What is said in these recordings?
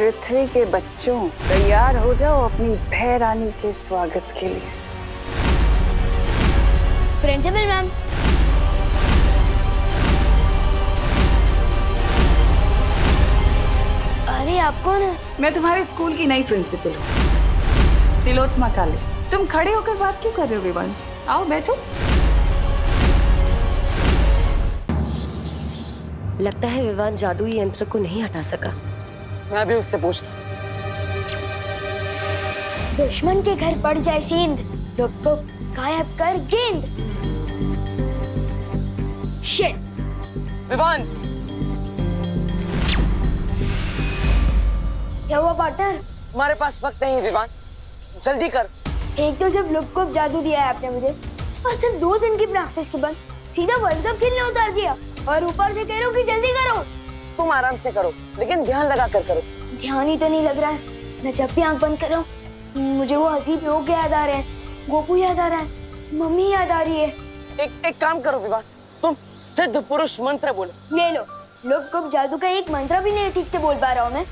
पृथ्वी के बच्चों, तैयार हो जाओ अपनी भय रानी के स्वागत के लिए। प्रिंसिपल मैम, अरे आप कौन है? मैं तुम्हारे स्कूल की नई प्रिंसिपल हूँ, तिलोत्तमा काले। तुम खड़े होकर बात क्यों कर रहे हो विवान? आओ बैठो। लगता है विवान जादुई यंत्र को नहीं हटा सका। मैं भी उससे पूछता। दुश्मन के घर पड़ जाए सींद, रुक को गायब कर गेंद। शिट! विवान, क्या हुआ पार्टनर? हमारे पास वक्त नहीं है विवान, जल्दी कर। एक तो जब लुक को जादू दिया है आपने मुझे, और सिर्फ 2 दिन की प्रैक्टिस के बाद सीधा वर्ल्ड कप खेलने उतार दिया, और ऊपर से कह रहे हो कि जल्दी करो। तुम आराम से करो, लेकिन ध्यान लगा कर करो। ध्यान ही तो नहीं लग रहा है। मैं जब भी आंख बंद कर रहा हूँ मुझे वो अजीब लोग याद आ रहे हैं, गोपू याद आ रहा है, मम्मी याद आ रही है। एक काम करो विवान, तुम सिद्ध पुरुष मंत्र बोलो। ले लो, लुक को जादू का एक मंत्र भी नहीं ठीक से बोल पा रहा हूँ मैं,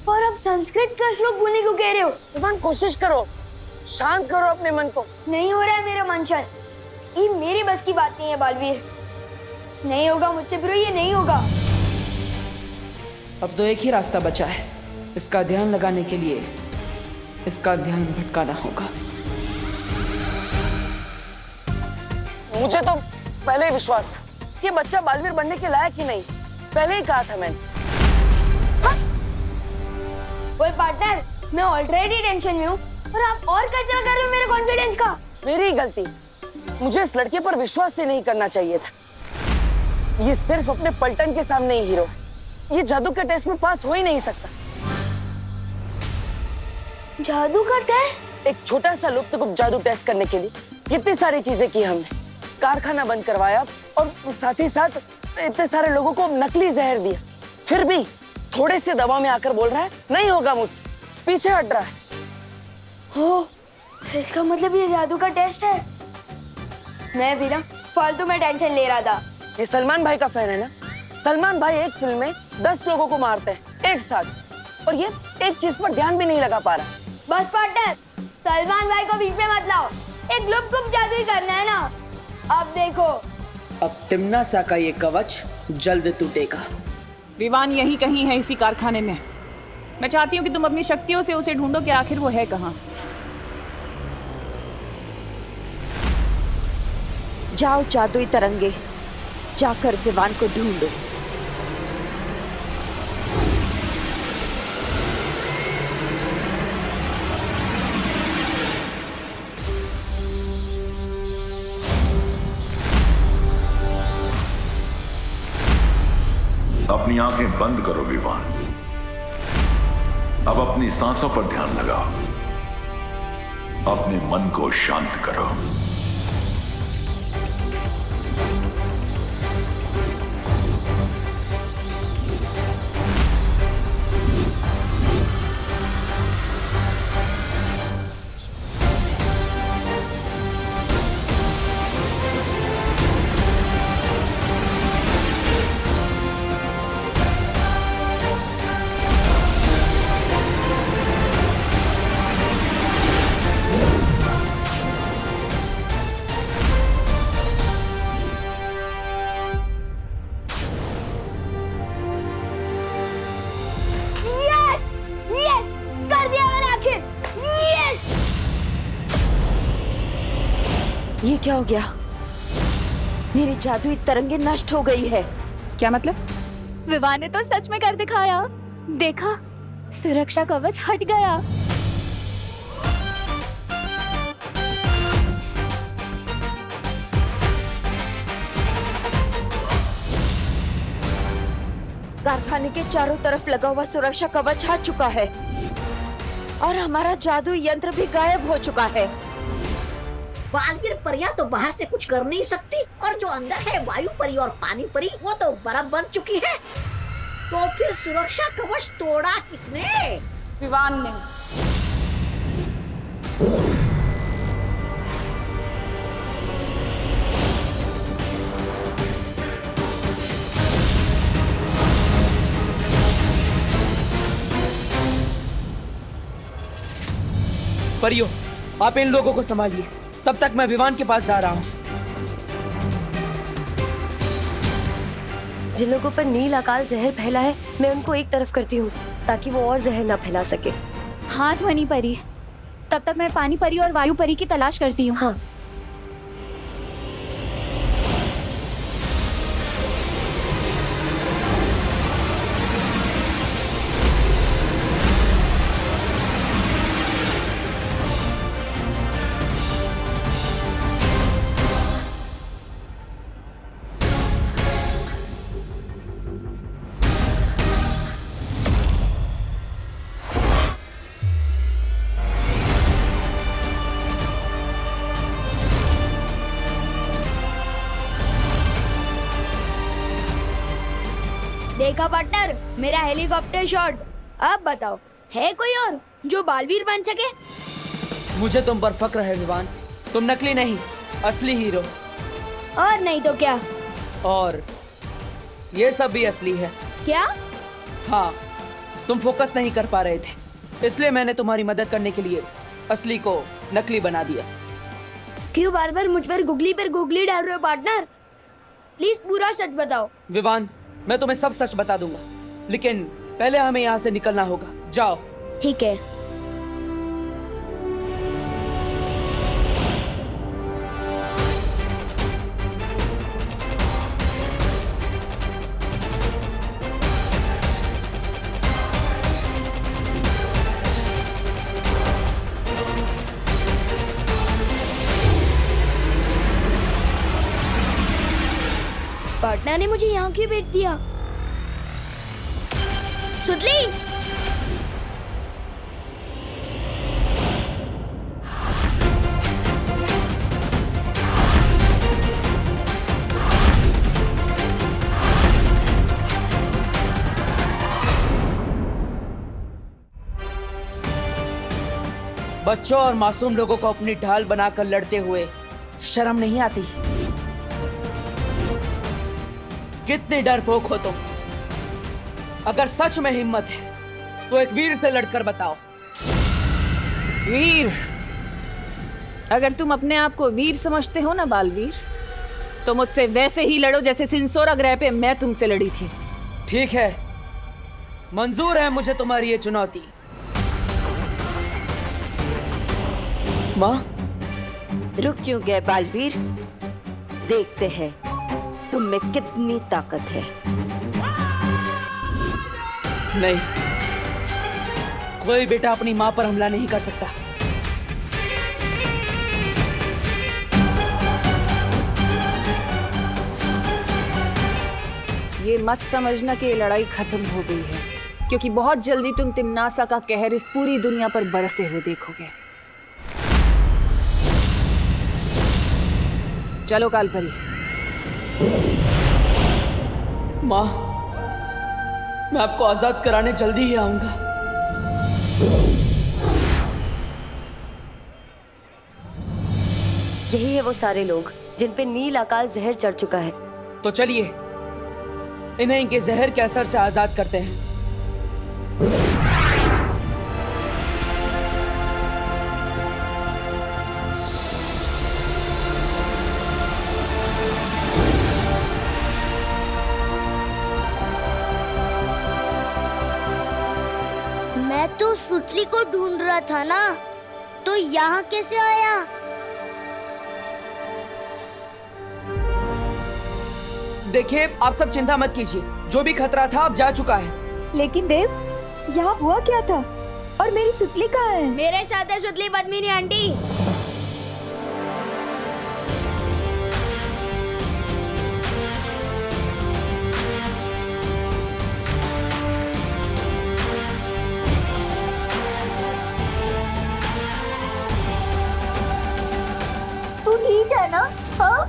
और अब संस्कृत का श्लोक बोलने को कह रहे हो। विवान कोशिश करो, शांत करो अपने मन को। नहीं हो रहा है मेरा मन शांत। ये मेरी बस की बात नहीं है बालवीर, नहीं होगा मुझसे ब्रो, ये नहीं होगा। अब तो एक ही रास्ता बचा है, इसका ध्यान लगाने के लिए इसका ध्यान भटकाना होगा। मुझे तो पहले ही विश्वास था कि बच्चा बालवीर बनने के लायक ही नहीं, पहले ही कहा था मैंने। वो पार्टनर, मैं ऑलरेडी टेंशन में हूँ और आप और कचरा कर रहे हो मेरे कॉन्फिडेंस का। मेरी ही गलती, मुझे इस लड़के पर विश्वास ही नहीं करना चाहिए था। ये सिर्फ अपने पलटन के सामने ही हीरो है, ये जादू के टेस्ट में पास हो ही नहीं सकता। जादू का टेस्ट? एक छोटा सा लुप्त जादू टेस्ट करने के लिए कितनी सारी चीजें की हमने, कारखाना बंद करवाया और साथ ही साथ इतने सारे लोगों को नकली जहर दिया, फिर भी थोड़े से दवा में आकर बोल रहा है नहीं होगा मुझसे, पीछे हट रहा है। हो, इसका मतलब ये जादू का टेस्ट है। मैं भी ना फालतू में टेंशन ले रहा था। ये सलमान भाई का फैन है ना? सलमान भाई एक फिल्म में 10 लोगों को मारते हैं एक साथ, और ये एक चीज पर ध्यान भी नहीं लगा पा रहा। बस पार्टनर, सलमान भाई को बीच में मत लाओ, एक गुप जादू ही करना है ना। अब देखो, अब तिम्ना सा का ये कवच जल्द टूटेगा। विवान यहीं कहीं है इसी कारखाने में। मैं चाहती हूँ कि तुम अपनी शक्तियों से उसे ढूंढो कि आखिर वो है कहाँ। जाओ जादुई तरंगे, जाकर विवान को ढूंढो। अपनी आंखें बंद करो विवान, अब अपनी सांसों पर ध्यान लगाओ, अपने मन को शांत करो। ये क्या हो गया? मेरी जादुई तरंगे नष्ट हो गई है। क्या मतलब? विवान ने तो सच में कर दिखाया। देखा, सुरक्षा कवच हट गया। कारखाने के चारों तरफ लगा हुआ सुरक्षा कवच हट चुका है और हमारा जादुई यंत्र भी गायब हो चुका है। बालवीर परियां तो बाहर से कुछ कर नहीं सकती, और जो अंदर है वायु परी और पानी परी, वो तो बर्फ बन चुकी है। तो फिर सुरक्षा कवच तोड़ा किसने? विवान ने। परियो, आप इन लोगों को संभालिए, तब तक मैं विवान के पास जा रहा हूँ। जिन लोगों पर नील अकाल जहर फैला है, मैं उनको एक तरफ करती हूँ ताकि वो और जहर ना फैला सके। हाँ ध्वनि परी, तब तक मैं पानी परी और वायु परी की तलाश करती हूँ। हाँ। देखा पार्टनर, मेरा हेलीकॉप्टर शॉट। अब बताओ, है कोई और जो बालवीर बन सके? मुझे तुम पर फक्र है विवान, तुम नकली नहीं, असली हीरो। और नहीं तो क्या? और ये सब भी असली है। क्या? हाँ, तुम फोकस नहीं कर पा रहे थे, इसलिए मैंने तुम्हारी मदद करने के लिए असली को नकली बना दिया। क्यों बार बार मुझ पर गुगली डाल रहे हो पार्टनर? प्लीज पूरा सच बताओ। विवान, मैं तुम्हें सब सच बता दूंगा, लेकिन पहले हमें यहाँ से निकलना होगा। जाओ। ठीक है। पार्टनर ने मुझे यहाँ क्यों भेज दिया? सुतली, बच्चों और मासूम लोगों को अपनी ढाल बनाकर लड़ते हुए शर्म नहीं आती? कितने डरपोक हो तुम। अगर सच में हिम्मत है तो एक वीर से लड़कर बताओ। वीर? अगर तुम अपने आप को वीर समझते हो ना बालवीर, तो मुझसे वैसे ही लड़ो जैसे सिंसोरा ग्रह पे मैं तुमसे लड़ी थी। ठीक है, मंजूर है मुझे तुम्हारी ये चुनौती। माँ, रुक क्यों गए बालवीर? देखते हैं तुम में कितनी ताकत है। नहीं, कोई बेटा अपनी माँ पर हमला नहीं कर सकता। ये मत समझना कि ये लड़ाई खत्म हो गई है, क्योंकि बहुत जल्दी तुम तिम्नासा का कहर इस पूरी दुनिया पर बरसते हुए देखोगे। चलो कालपरी। माँ, मैं आपको आजाद कराने जल्दी ही आऊंगा। यही है वो सारे लोग जिन पे नील अकाल जहर चढ़ चुका है। तो चलिए इन्हें इनके जहर के असर से आजाद करते हैं। मैं तो सुतली को ढूंढ रहा था ना, तो यहाँ कैसे आया? देखिए, आप सब चिंता मत कीजिए, जो भी खतरा था अब जा चुका है। लेकिन देव, यहाँ हुआ क्या था? और मेरी सुतली कहाँ है? मेरे साथ है सुतली पद्मिनी आंटी। तू ठीक है ना? हाँ?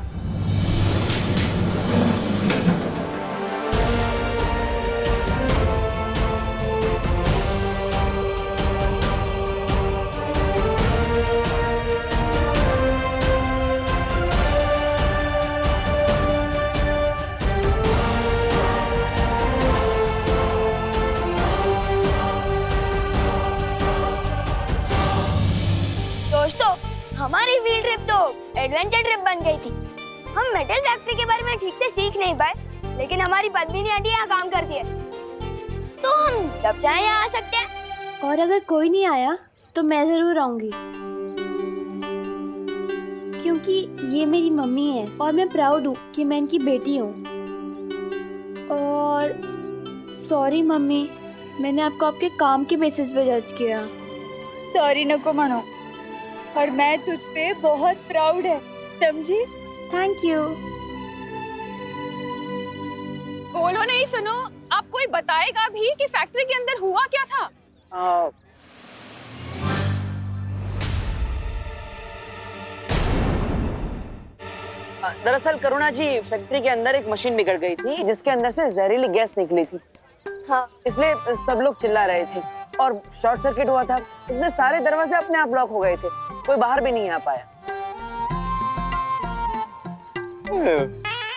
एडवेंचर ट्रिप बन गई थी। हम मेटल फैक्ट्री के बारे में ठीक से सीख नहीं पाए, लेकिन हमारी पद्मिनी आंटी यहाँ काम करती है, तो हम जब चाहे यहाँ आ सकते हैं। और अगर कोई नहीं आया तो मैं जरूर आऊंगी, क्योंकि ये मेरी मम्मी है और मैं प्राउड हूँ कि मैं इनकी बेटी हूँ। और सॉरी मम्मी, मैंने आपको आपके काम के बेसिस पे जज किया। सॉरी नको मनो, और मैं तुझ पे बहुत प्राउड है, समझी? Thank you. बोलो नहीं, सुनो, आप कोई बताएगा भी कि फैक्ट्री के अंदर हुआ क्या था? दरअसल करुणा जी, फैक्ट्री के अंदर एक मशीन बिगड़ गई थी जिसके अंदर से जहरीली गैस निकली थी। हाँ। इसलिए सब लोग चिल्ला रहे थे और शॉर्ट सर्किट हुआ था। इसलिए सारे दरवाजे अपने आप लॉक हो गए थे, कोई बाहर भी नहीं आ पाया।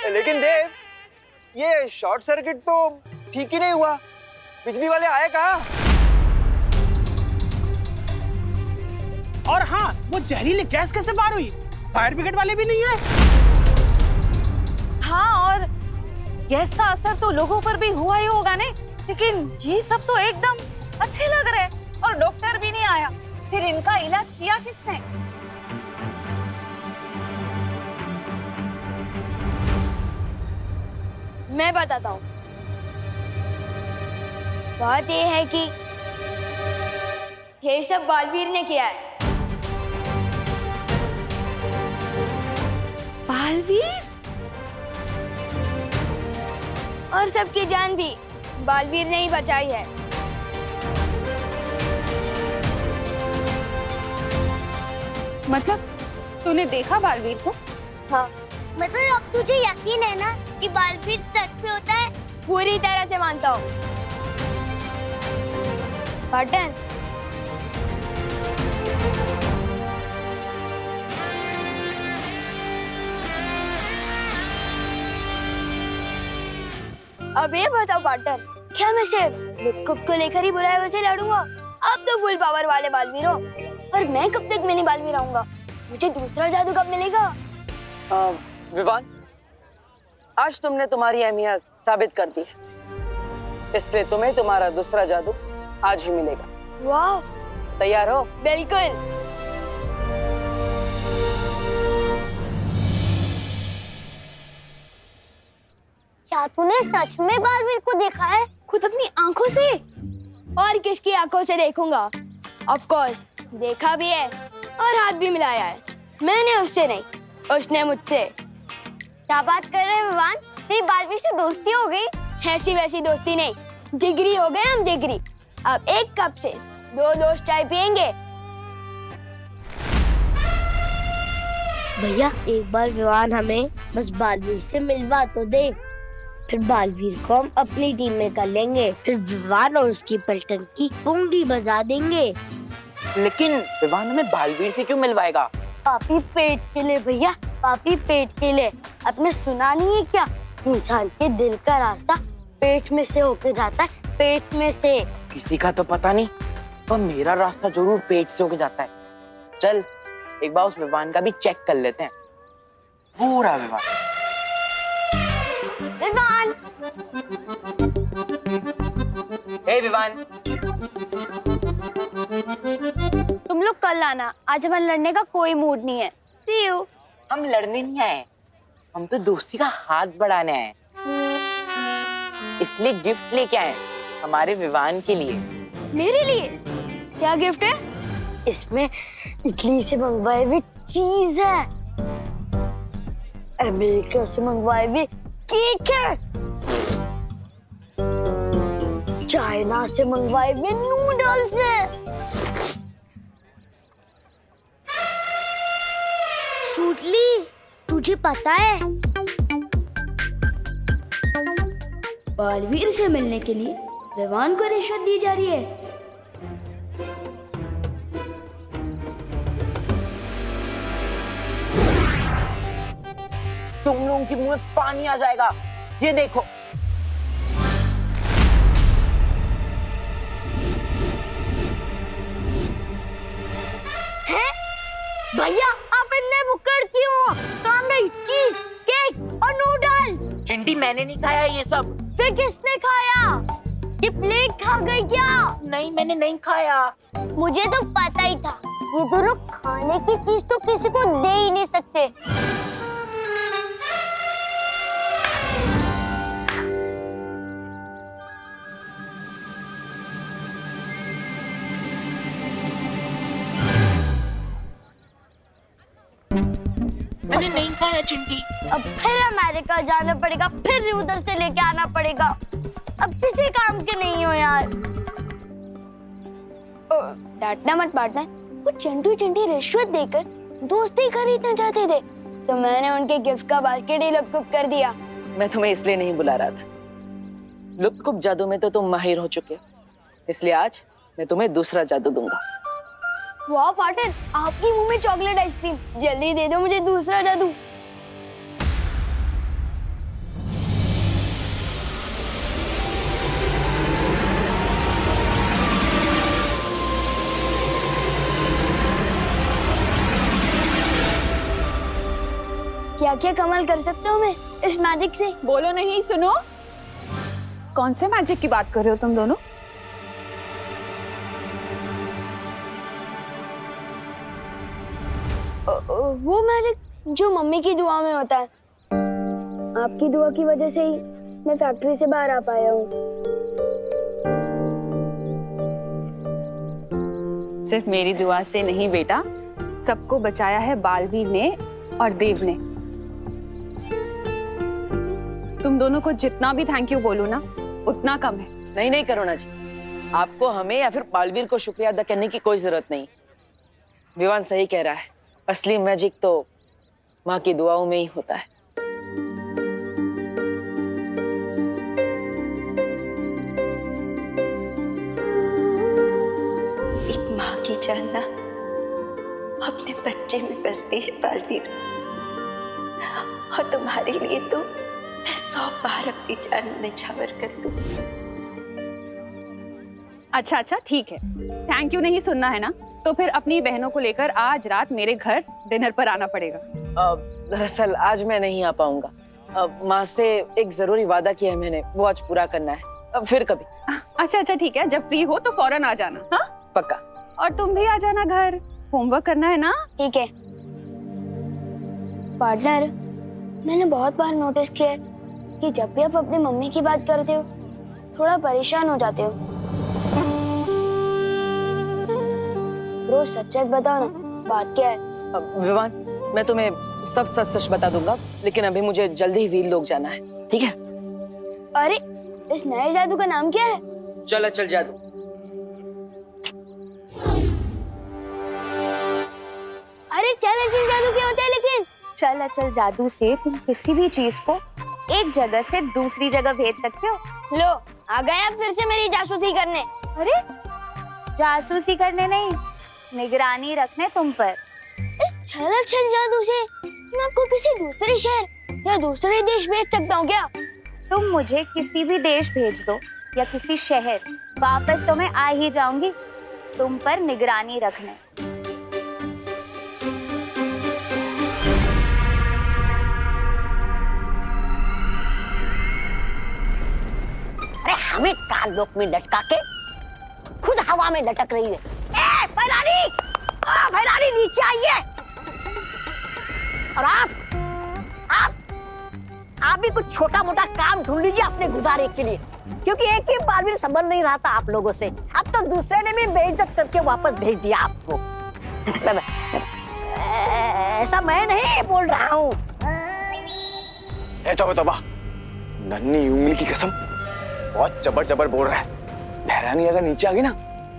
लेकिन देव, ये शॉर्ट सर्किट तो ठीक ही नहीं हुआ, बिजली वाले आए कहाँ? और हाँ, वो जहरीली गैस कैसे बाहर हुई? फायर ब्रिगेड वाले भी नहीं आए। हाँ, और गैस का असर तो लोगों पर भी हुआ ही होगा ने, लेकिन ये सब तो एकदम अच्छे लग रहे हैं और डॉक्टर भी नहीं आया। फिर इनका इलाज किया किसने? मैं बताता हूँ। बात ये है कि ये सब बालवीर ने किया है। बालवीर? और सबकी जान भी बालवीर ने ही बचाई है। मतलब तूने देखा बालवीर को? हाँ। मतलब अब तुझे यकीन है ना कि बालवीर सच में होता है? पूरी तरह से मानता हूँ। पार्टन, अब ये बताओ पार्टनर, क्या मैं सिर्फ लुक्कुप को लेकर ही बुराई वैसे लड़ूंगा? अब तो फुल पावर वाले बालवीर हो, और मैं कब तक मिनी बालवीर आऊंगा? मुझे दूसरा जादू कब मिलेगा? विवान, आज तुमने तुम्हारी अहमियत साबित कर दी है, इसलिए तुम्हें तुम्हारा दूसरा जादू आज ही मिलेगा। वाह! तैयार हो? बिल्कुल। क्या तूने सच में बालवीर को देखा है? खुद अपनी आंखों से? और किसकी आंखों से देखूंगा? ऑफ कोर्स देखा भी है और हाथ भी मिलाया है। मैंने उससे नहीं, उसने मुझसे। क्या बात कर रहे हैं विवान? तेरी बालवीर से दोस्ती हो गई? ऐसी वैसी दोस्ती नहीं, जिगरी हो गए हम, जिगरी। अब एक कप से 2 दोस्त चाय पियेंगे। भैया, एक बार विवान हमें बस बालवीर से मिलवा तो दे, फिर बालवीर को हम अपनी टीम में कर लेंगे, फिर विवान और उसकी पलटन की पुंगी बजा देंगे। लेकिन विवान हमें बालवीर से क्यों मिलवाएगा? पापी पेट के लिए भैया, पापी पेट के लिए। आपने सुना नहीं है क्या? इंसान के दिल का रास्ता पेट में से होके जाता है, पेट में से। किसी का तो पता नहीं, पर मेरा रास्ता जरूर पेट से होके जाता है। चल एक बार उस विवान का भी चेक कर लेते हैं। पूरा विवान। विवान! हे विवान, तुम लोग कल आना, आज हमारे लड़ने का कोई मूड नहीं है। See you। हम लड़ने नहीं आए, हम तो दोस्ती का हाथ बढ़ाने आए, इसलिए गिफ्ट लेके आए हमारे विवान के लिए। मेरे लिए? क्या गिफ्ट है? इसमें इटली से मंगवाए हुए चीज है, अमेरिका से मंगवाए हुए केक है, चाइना से मंगवाए हुए नूडल्स है। सूटली, तुझे पता है बालवीर से मिलने के लिए विवान को रिश्वत दी जा रही है? तुम लोगों के मुंह में पानी आ जाएगा, ये देखो। हैं? भैया, आप इतने भुक्कड़ क्यों? कामड़ी, चीज, केक और नूडल। चिंटी मैंने नहीं खाया ये सब। फिर किसने खाया? ये प्लेट खा गई क्या? नहीं मैंने नहीं खाया। मुझे तो पता ही था, ये दोनों खाने की चीज तो किसी को दे ही नहीं सकते। मैंने नहीं खाया चिंटी। अब फिर अमेरिका जाना पड़ेगा, फिर उधर से लेके आना पड़ेगा। अब किसी काम के नहीं हो यार। डांटना मत बांटना। वो चिंटू चिंटी रिश्वत देकर दोस्ती खरीदना चाहते थे, तो मैंने उनके गिफ्ट का बास्केट ही लुप्त कर दिया। मैं तुम्हें इसलिए नहीं बुला रहा था। लुप्त जादू में तो तुम माहिर हो चुके हो, इसलिए आज मैं तुम्हें दूसरा जादू दूंगा। वाह पार्टनर, आपकी मुंह में चॉकलेट आइसक्रीम। जल्दी दे दो मुझे दूसरा जादू। क्या क्या कमाल कर सकते हो मैं इस मैजिक से? बोलो नहीं, सुनो। कौन से मैजिक की बात कर रहे हो तुम दोनों? वो मैजिक जो मम्मी की दुआ में होता है। आपकी दुआ की वजह से ही मैं फैक्ट्री से बाहर आ पाया हूँ। सिर्फ मेरी दुआ से नहीं बेटा, सबको बचाया है बालवीर ने और देव ने। तुम दोनों को जितना भी थैंक यू बोलूं ना, उतना कम है। नहीं नहीं करुणा जी, आपको हमें या फिर बालवीर को शुक्रिया अदा करने की कोई जरूरत नहीं। विवान सही कह रहा है, असली मैजिक तो माँ की दुआओं में ही होता है। एक माँ की जान ना अपने बच्चे में बसती है बालवीर, और तुम्हारे लिए तो मैं 100 बार अपनी जान निछावर कर दूं। अच्छा ठीक है, थैंक यू नहीं सुनना है ना, तो फिर अपनी बहनों को लेकर आज रात मेरे घर डिनर पर आना पड़ेगा। दरअसल आज मैं नहीं आ पाऊंगा। माँ से एक जरूरी वादा किया है मैंने, वो आज पूरा करना है। फिर कभी। अच्छा ठीक है, जब फ्री हो तो फौरन आ जाना। हाँ पक्का। और तुम भी आ जाना घर, होमवर्क करना है ना। ठीक है। पार्टनर, मैंने बहुत बार नोटिस किया है कि जब भी आप अपनी मम्मी की बात करते हो थोड़ा परेशान हो जाते हो। रोज सच बताओ ना, बात क्या है? विवान, मैं तुम्हें सब सच बता दूंगा, लेकिन अभी मुझे जल्दी ही वीर लोग जाना है, ठीक है? अरे, इस नए जादू का नाम क्या है? चल जादू। अरे चल जादू क्या होता है? लेकिन चल अचल जादू से तुम किसी भी चीज को एक जगह से दूसरी जगह भेज सकते हो। लो, आ गया फिर से मेरी जासूसी करने। अरे जासूसी करने नहीं, निगरानी रखने तुम पर। चल जादू से मैं आपको किसी दूसरे शहर या दूसरे देश भेज सकता हूँ क्या? तुम मुझे किसी भी देश भेज दो या किसी शहर, वापस तो मैं आ ही जाऊंगी तुम पर निगरानी रखने। अरे हमें कालबोक में लटका के खुद हवा में लटक रही है। ए भैरानी नीचे आइए। और आप भी कुछ छोटा मोटा काम ढूंढ लीजिए अपने गुजारे के लिए, क्योंकि एक ही बार भी संभल नहीं रहा था आप लोगों से। अब तो दूसरे ने भी बेइज्जत करके वापस भेज दिया आपको। ऐसा मैं नहीं बोल रहा हूँ। तोबा, नन्ही उंगली की कसम, बहुत जबर बोल रहा है। भैरानी अगर नीचे आ गई ना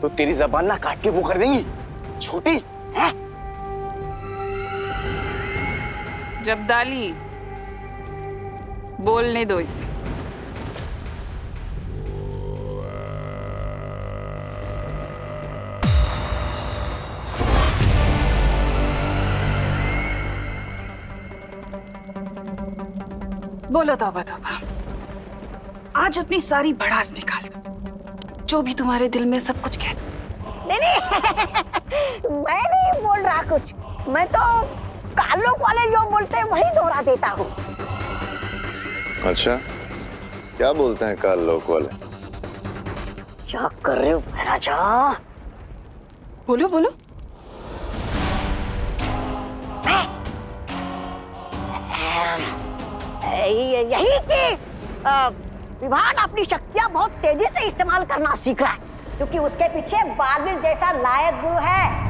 तो तेरी जबान ना काट के वो कर देंगी छोटी। हाँ? जब्दाली, बोलने दो इसे। बोलो तौबा, आज अपनी सारी भड़ास निकाल दो, जो भी तुम्हारे दिल में सब कुछ कह दो। नहीं मैं नहीं बोल रहा कुछ। मैं तो कालोक वाले जो बोलते हैं वही दोहरा देता हूँ। अच्छा, क्या बोलते हैं काल लोक वाले? क्या कर रहे हो महाराजा? बोलो बोलो। यही कि विवान अपनी शक्तियां बहुत तेजी से इस्तेमाल करना सीख रहा है, क्योंकि उसके पीछे बालवीर जैसा लायक गुरु है।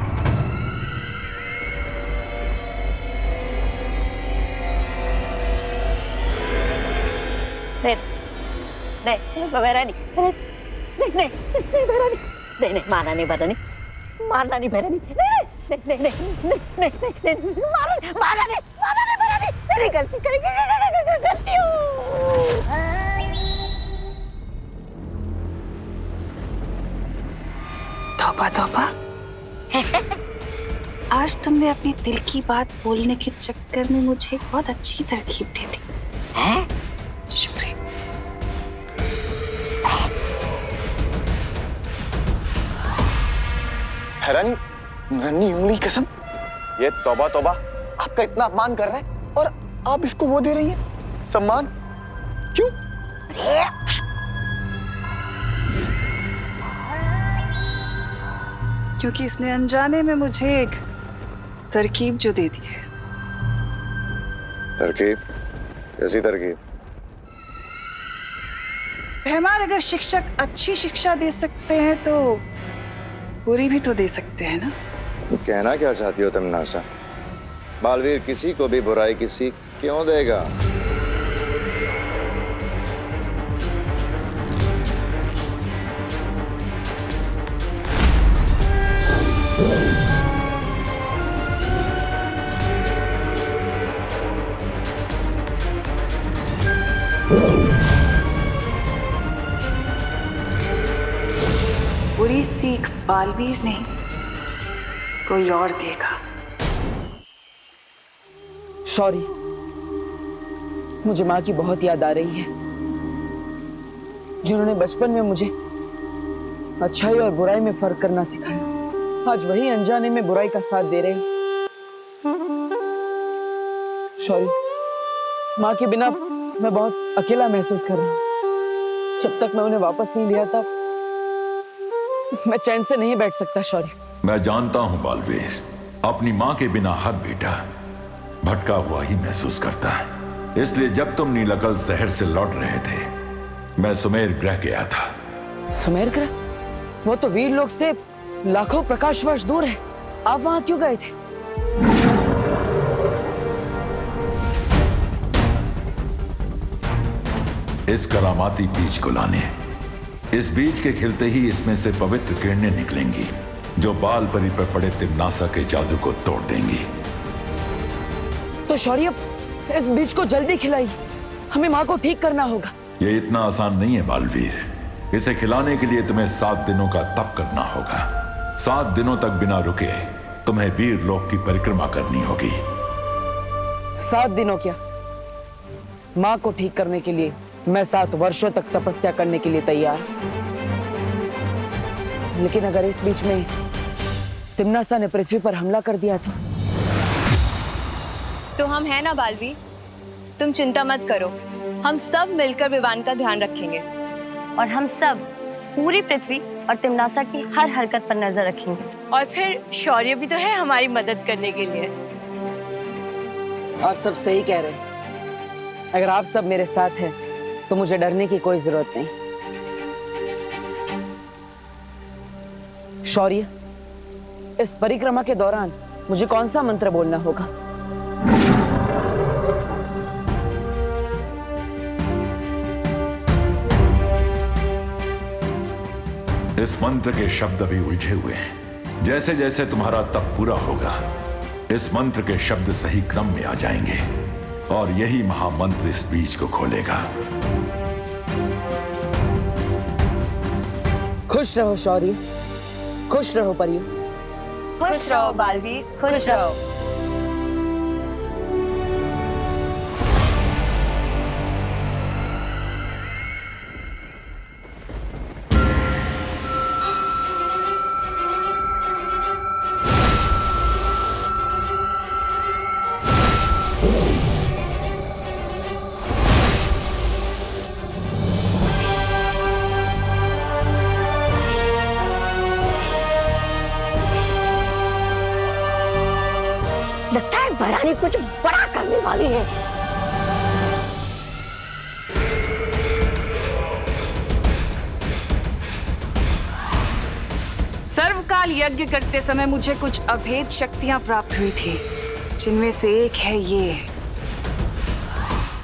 नहीं महारानी, नहीं मारना नहीं महारानी, मारना नहीं महारानी, नहीं मारना नहीं महारानी, नहीं करती हूँ। तौबा तौबा। आज तुमने अपनी दिल की बात बोलने के चक्कर में मुझे एक बहुत अच्छी तरकीब दे दी। शुक्रिया। हैरानी, नन्ही उंगली की कसम, ये तौबा तौबा आपका इतना अपमान कर रहा है और आप इसको वो दे रही हैं सम्मान? क्यों? क्योंकि इसने अनजाने में मुझे एक तरकीब जो दे दी है। तरकीब? कैसी तरकीब? रहमान, अगर शिक्षक अच्छी शिक्षा दे सकते हैं तो बुरी भी तो दे सकते हैं ना। कहना क्या चाहती हो तुम नासा? बालवीर किसी को भी बुराई की सीख क्यों देगा? बुरी सीख बालवीर नहीं, कोई और देगा। सॉरी, मुझे माँ की बहुत याद आ रही है, जिन्होंने बचपन में मुझे अच्छाई और बुराई में फर्क करना सिखाया। आज वही अनजाने में बुराई का साथ दे रही। सॉरी, माँ के बिना मैं बहुत अकेला महसूस कर रहा हूँ। जब तक मैं उन्हें वापस नहीं लिया था मैं चैन से नहीं बैठ सकता। शौर्य, मैं जानता हूं बालवीर, अपनी मां के बिना हर बेटा भटका हुआ ही महसूस करता है। इसलिए जब तुम नीलकल शहर से लौट रहे थे, मैं सुमेर ग्रह गया था। सुमेर ग्रह? वो तो वीर लोक से लाखों प्रकाश वर्ष दूर है। आप वहां क्यों गए थे? इस करामाती बीज को लाने। इस बीज के खिलते ही इसमें से पवित्र किरणें निकलेंगी, जो बाल परी पर पड़े तिम्नासा के जादू को तोड़ देंगी। तो शौर्य, इस बीज को जल्दी खिलाइए, हमें माँ को ठीक करना होगा। ये इतना आसान नहीं है बालवीर। इसे खिलाने के लिए तुम्हें 7 दिनों का तप करना होगा। 7 दिनों तक बिना रुके तुम्हें वीर लोक की परिक्रमा करनी होगी। 7 दिनों क्या? माँ को ठीक करने के लिए मैं 7 वर्षों तक तपस्या करने के लिए तैयार। लेकिन अगर इस बीच में तिम्नासा ने पृथ्वी पर हमला कर दिया तो हम है ना बालवीर, तुम चिंता मत करो, हम सब मिलकर विवान का ध्यान रखेंगे और हम सब पूरी पृथ्वी और तिम्नासा की हर हरकत पर नजर रखेंगे। और फिर शौर्य भी तो है हमारी मदद करने के लिए। आप सब सही कह रहे हैं। अगर आप सब मेरे साथ हैं तो मुझे डरने की कोई जरूरत नहीं। शौर्य, इस परिक्रमा के दौरान मुझे कौन सा मंत्र बोलना होगा? इस मंत्र के शब्द अभी उलझे हुए हैं। जैसे जैसे तुम्हारा तप पूरा होगा, इस मंत्र के शब्द सही क्रम में आ जाएंगे और यही महामंत्र इस बीज को खोलेगा। खुश रहो शौर्य, खुश रहो परियो। खुश रहो बालवीर, खुश रहो। महारानी कुछ बड़ा करने वाली है। सर्वकाल यज्ञ करते समय मुझे कुछ अभेद शक्तियां प्राप्त हुई थी, जिनमें से एक है ये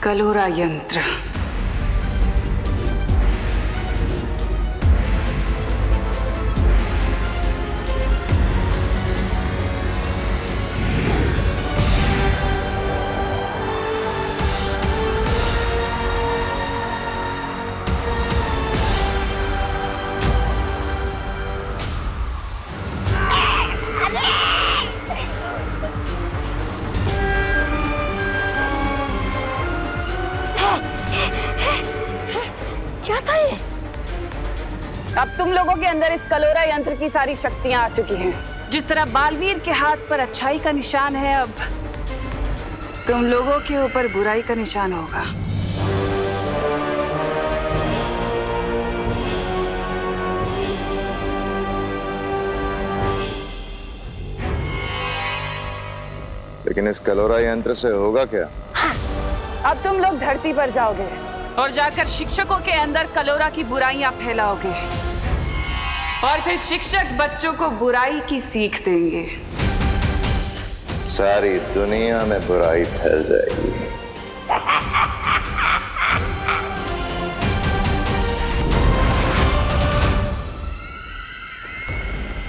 कलोरा यंत्र। क्या था ये? अब तुम लोगों के अंदर इस कलोरा यंत्र की सारी शक्तियां आ चुकी हैं। जिस तरह बालवीर के हाथ पर अच्छाई का निशान है, अब तुम लोगों के ऊपर बुराई का निशान होगा। लेकिन इस कलोरा यंत्र से होगा क्या? अब तुम लोग धरती पर जाओगे और जाकर शिक्षकों के अंदर कलोरा की बुराइयां फैलाओगे, और फिर शिक्षक बच्चों को बुराई की सीख देंगे। सारी दुनिया में बुराई फैल जाएगी।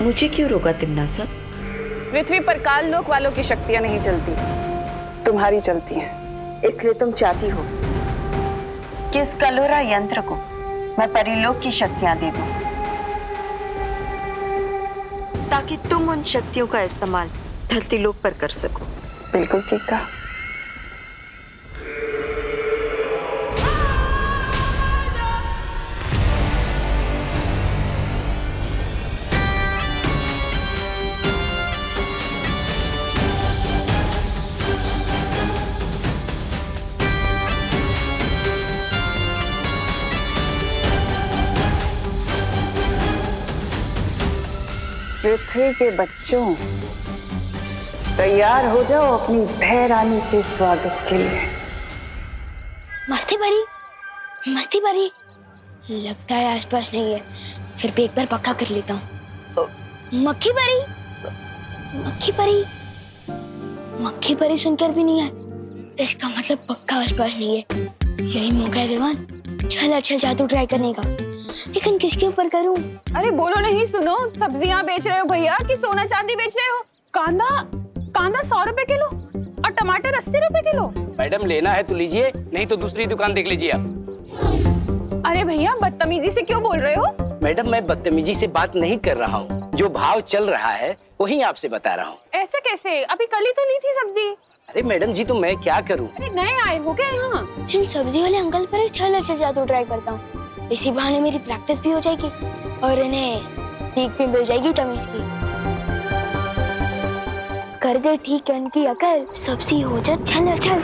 मुझे क्यों रोका तिम्नासा? पृथ्वी पर काल लोक वालों की शक्तियां नहीं चलती, तुम्हारी चलती हैं। इसलिए तुम चाहती हो कि इस कलोरा यंत्र को मैं परिलोक की शक्तियां दे दूं, ताकि तुम उन शक्तियों का इस्तेमाल धरती लोक पर कर सको। बिल्कुल ठीक कहा। पृथ्वी के बच्चों, तैयार हो जाओ अपनी भय रानी के स्वागत के लिए। मस्ती भरी, मस्ती भरी। लगता है आसपास नहीं है, फिर भी एक बार पक्का कर लेता हूँ। मक्खी परी, मक्खी परी, मक्खी परी सुनकर भी नहीं आए, इसका मतलब पक्का आसपास नहीं है। यही मौका है विवान, चल अच्छा जादू ट्राई करने का, लेकिन किसके ऊपर करूं? अरे बोलो नहीं, सुनो। सब्जियां बेच रहे हो भैया कि सोना चांदी बेच रहे हो? कांदा 100 रुपए किलो और टमाटर 80 रुपए किलो। मैडम लेना है तो लीजिए, नहीं तो दूसरी दुकान देख लीजिए आप। अरे भैया बदतमीजी से क्यों बोल रहे हो? मैडम मैं बदतमीजी से बात नहीं कर रहा हूँ, जो भाव चल रहा है वही आपसे बता रहा हूँ। ऐसे कैसे? अभी कल ही तो ली थी सब्जी। अरे मैडम जी, तो मैं क्या करूँ? अरे नए आए हो क्या यहाँ? इन सब्जी वाले अंकल पर चल अच्छा जादू ट्राई करता हूँ, इसी बहाने मेरी प्रैक्टिस भी हो जाएगी और इन्हें सीख भी मिल जाएगी तमीज की। कर दे ठीक है इनकी अकल, सब्जी हो जा छल छल।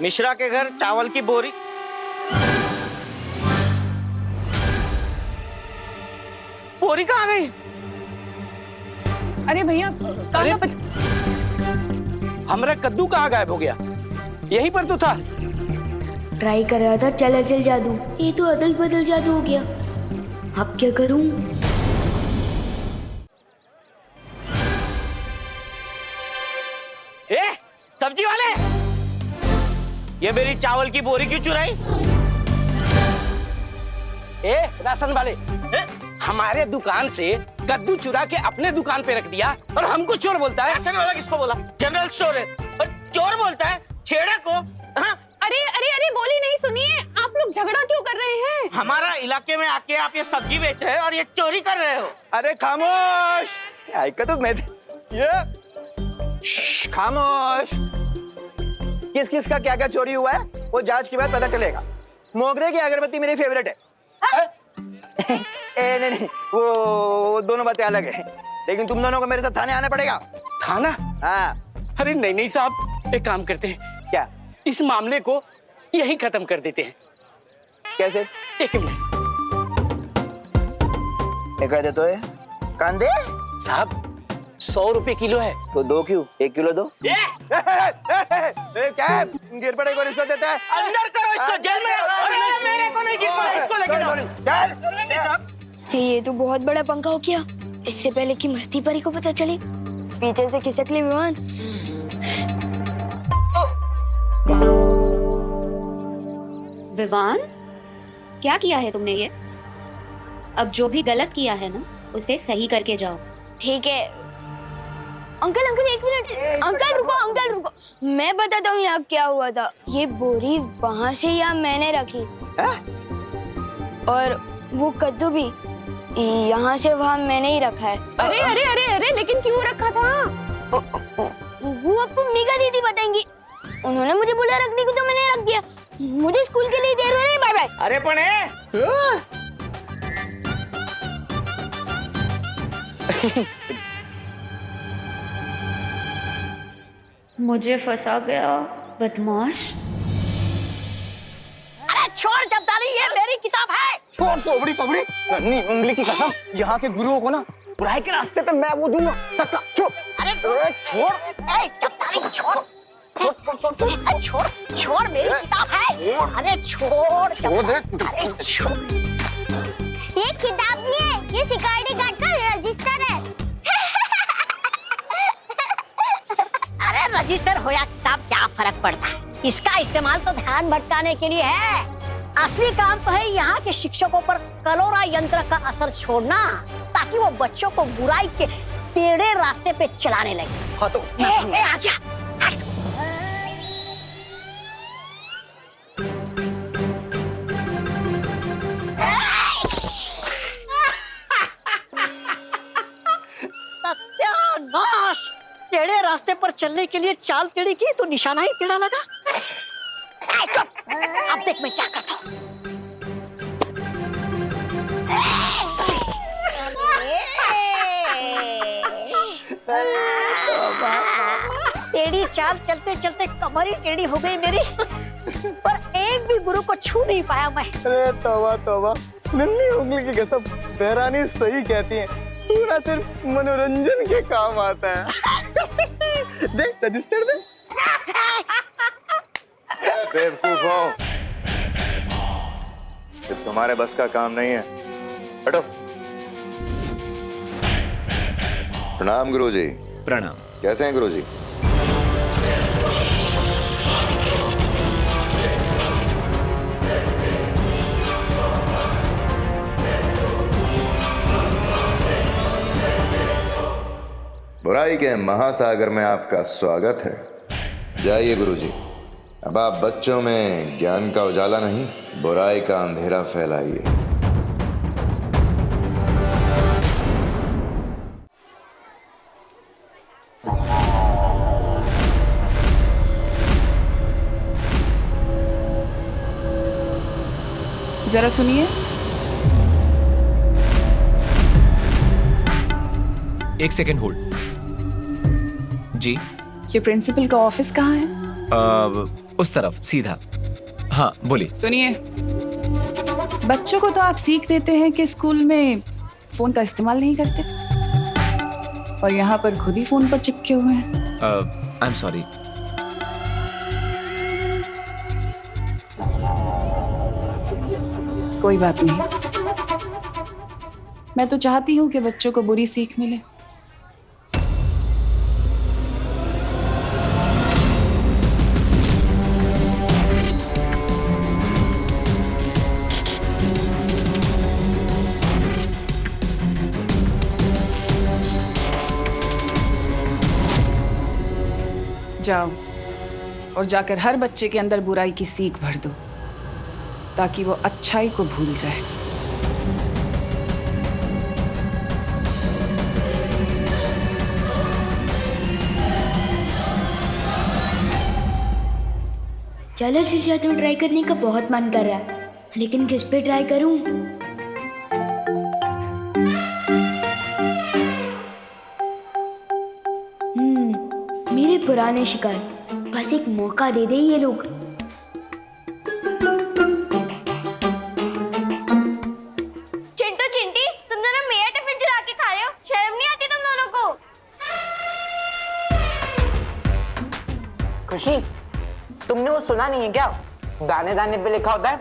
मिश्रा के घर चावल की बोरी। बोरी कहाँ गई? अरे भैया हमारा कद्दू कहाँ गायब हो गया? यहीं पर तो था। ट्राई कर रहा था चल चल जादू, ये तो अदल बदल जादू हो गया। अब क्या करूं? ए, सब्जी वाले, ये मेरी चावल की बोरी क्यों चुराई? ए, राशन वाले, हमारे दुकान से कद्दू चुरा के अपने दुकान पे रख दिया और हमको चोर बोलता है। राशन वाला किसको बोला? जनरल स्टोर है और चोर बोलता है छेड़ा को। हाँ? अरे अरे अरे बोली नहीं सुनिए, आप लोग झगड़ा क्यों कर रहे हैं? हमारा इलाके में आके आप ये सब्जी बेच रहे हो और ये चोरी कर रहे हो। अरे खामोश, ये खामोश। किस किस का क्या क्या चोरी हुआ है वो जांच के बाद पता चलेगा। मोगरे की अगरबत्ती मेरी फेवरेट है। ए, नहीं वो दोनों बातें अलग है, लेकिन तुम दोनों को मेरे साथ थाने आना पड़ेगा। थाना? हाँ। अरे नहीं साहब, एक काम करते हैं, क्या इस मामले को यही खत्म कर देते हैं। कैसे? एक मिनट। कह दे तो है कांदे साहब, 100 रुपए किलो है। तो 2 क्यों, 1 किलो दो। क्या है? गिर पड़े को रिश्वत देता है? अंदर करो इसको, जेल में। अरे मेरे को नहीं गिर पड़ा, इसको लेके जाओ। चल। ये तो बहुत बड़ा पंखा हो गया। इससे पहले कि मस्ती परी को पता चले, पीछे से खिसक ले विमान। विवान, क्या किया है तुमने ये? अब जो भी गलत किया है ना, उसे सही करके जाओ। ठीक है। Uncle uncle 1 minute. अंकल रुको। मैं बताता हूँ यहाँ क्या हुआ था। ये बोरी वहाँ से यहाँ मैंने रखी और वो कद्दू भी यहाँ से वहाँ मैंने ही रखा है। अरे अरे अरे अरे, लेकिन क्यों रखा था? वो आपको मीगा दीदी बताएंगी। उन्होंने मुझे बोला रखने को तो मैंने रख दिया। मुझे स्कूल के लिए देर हो रही है। Bye bye. अरे पणे मुझे फंसा गया बदमाश। अरे छोड़ जब्दारी, ये मेरी किताब है। छोड़ तोबड़ी तोबड़ी, नन्ही उंगली की कसम, यहाँ के गुरुओं को ना बुराई के रास्ते पे मैं वो दूंगा। छोड़। अरे छोड़, जब्दारी छोड़। छोड़ मेरी किताब है। अरे छोड़ दे। अरे छोड़। ये किताब नहीं है, ये सिक्योरिटी गार्ड का रजिस्टर है। अरे रजिस्टर हो या किताब, क्या फर्क पड़ता है? इसका इस्तेमाल तो ध्यान भटकाने के लिए है। असली काम तो है यहाँ के शिक्षकों पर कलोरा यंत्र का असर छोड़ना, ताकि वो बच्चों को बुराई के टेढ़े रास्ते पे चलाने लगे। हाँ तो आजा। सत्यानाश! टेढ़े रास्ते पर चलने के लिए चाल टेढ़ी की तो निशाना ही टेढ़ा लगा। अब देख मैं क्या करता हूँ। टेढ़ी चाल चलते चलते कमर ही टेढ़ी हो गई मेरी, पर एक भी गुरु को छू नहीं पाया मैं। अरे तौबा तौबा, नन्ही उंगली की कसम, बहरानी सही कहती है। पूरा सिर्फ मनोरंजन के काम आता है। देख रजिस्टर दे। बेवकूफों, सिर्फ तुम्हारे बस का काम नहीं है। हटो। प्रणाम गुरुजी। प्रणाम। कैसे हैं गुरुजी? बुराई के महासागर में आपका स्वागत है। जाइए गुरुजी, अब आप बच्चों में ज्ञान का उजाला नहीं, बुराई का अंधेरा फैलाइए। जरा सुनिए। एक सेकेंड होल्ड। जी, ये प्रिंसिपल का ऑफिस कहाँ है? उस तरफ सीधा। हाँ बोलिए। सुनिए, बच्चों को तो आप सीख देते हैं कि स्कूल में फोन का इस्तेमाल नहीं करते, और यहाँ पर खुद ही फोन पर चिपके हुए हैं। I am sorry. कोई बात नहीं, मैं तो चाहती हूँ कि बच्चों को बुरी सीख मिले। जाओ और जाकर हर बच्चे के अंदर बुराई की सीख भर दो, ताकि वो अच्छाई को भूल जाए। चलो जीजा, तो ट्राई करने का बहुत मन कर रहा है, लेकिन किस पे ट्राई करूं? मेरे पुराने शिकार, बस एक मौका दे दे ये लोग। चिंटू चिंटी, तुम दोनों मेरा टिफिन चुरा के खा रहे हो, शर्म नहीं आती तुम दोनों को? खुशी, तुमने वो सुना नहीं है क्या? दाने दाने पे लिखा होता है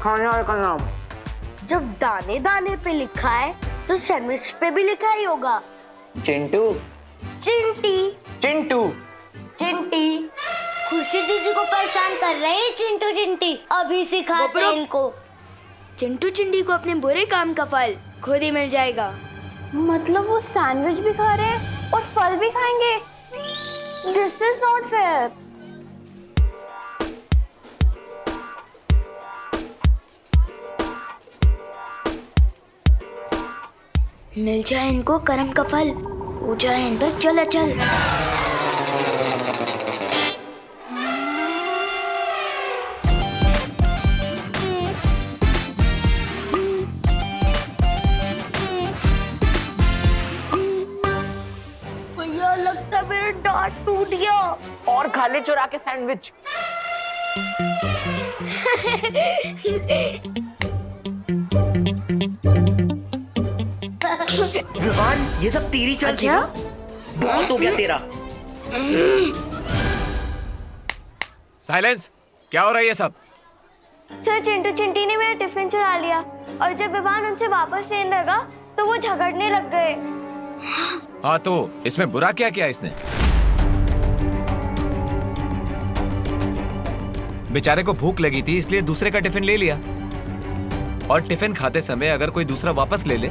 खाने वाले का नाम। जब दाने दाने पे लिखा है तो सैंडविच पे भी लिखा ही होगा। चिंटू। चिंटी। चिंटू। चिंटी। खुशी दीदी को परेशान कर रहे हैं चिंटू चिंटी। अभी सिखाते हैं इनको। चिंटू चिंटी को अपने बुरे काम का फल खुद ही मिल जाएगा। मतलब वो सैंडविच भी खा रहे हैं और फल भी खाएंगे? This is not fair. मिल जाए इनको कर्म का फल, हो जाए इन पर चल चल। भैया लगता है मेरा दांत टूट गया। और खा ले चुरा के सैंडविच। विवान, ये सब तेरी चाल थी ना? बहुत हो गया तेरा। साइलेंस, क्या हो रहा है ये सब? सर, चिंटू चिंटी ने मेरा टिफिन चुरा लिया और जब विवान उनसे वापस लेने लगा तो वो झगड़ने लग गए। हाँ, तो इसमें बुरा क्या किया इसने? बेचारे को भूख लगी थी इसलिए दूसरे का टिफिन ले लिया। और टिफिन खाते समय अगर कोई दूसरा वापस ले ले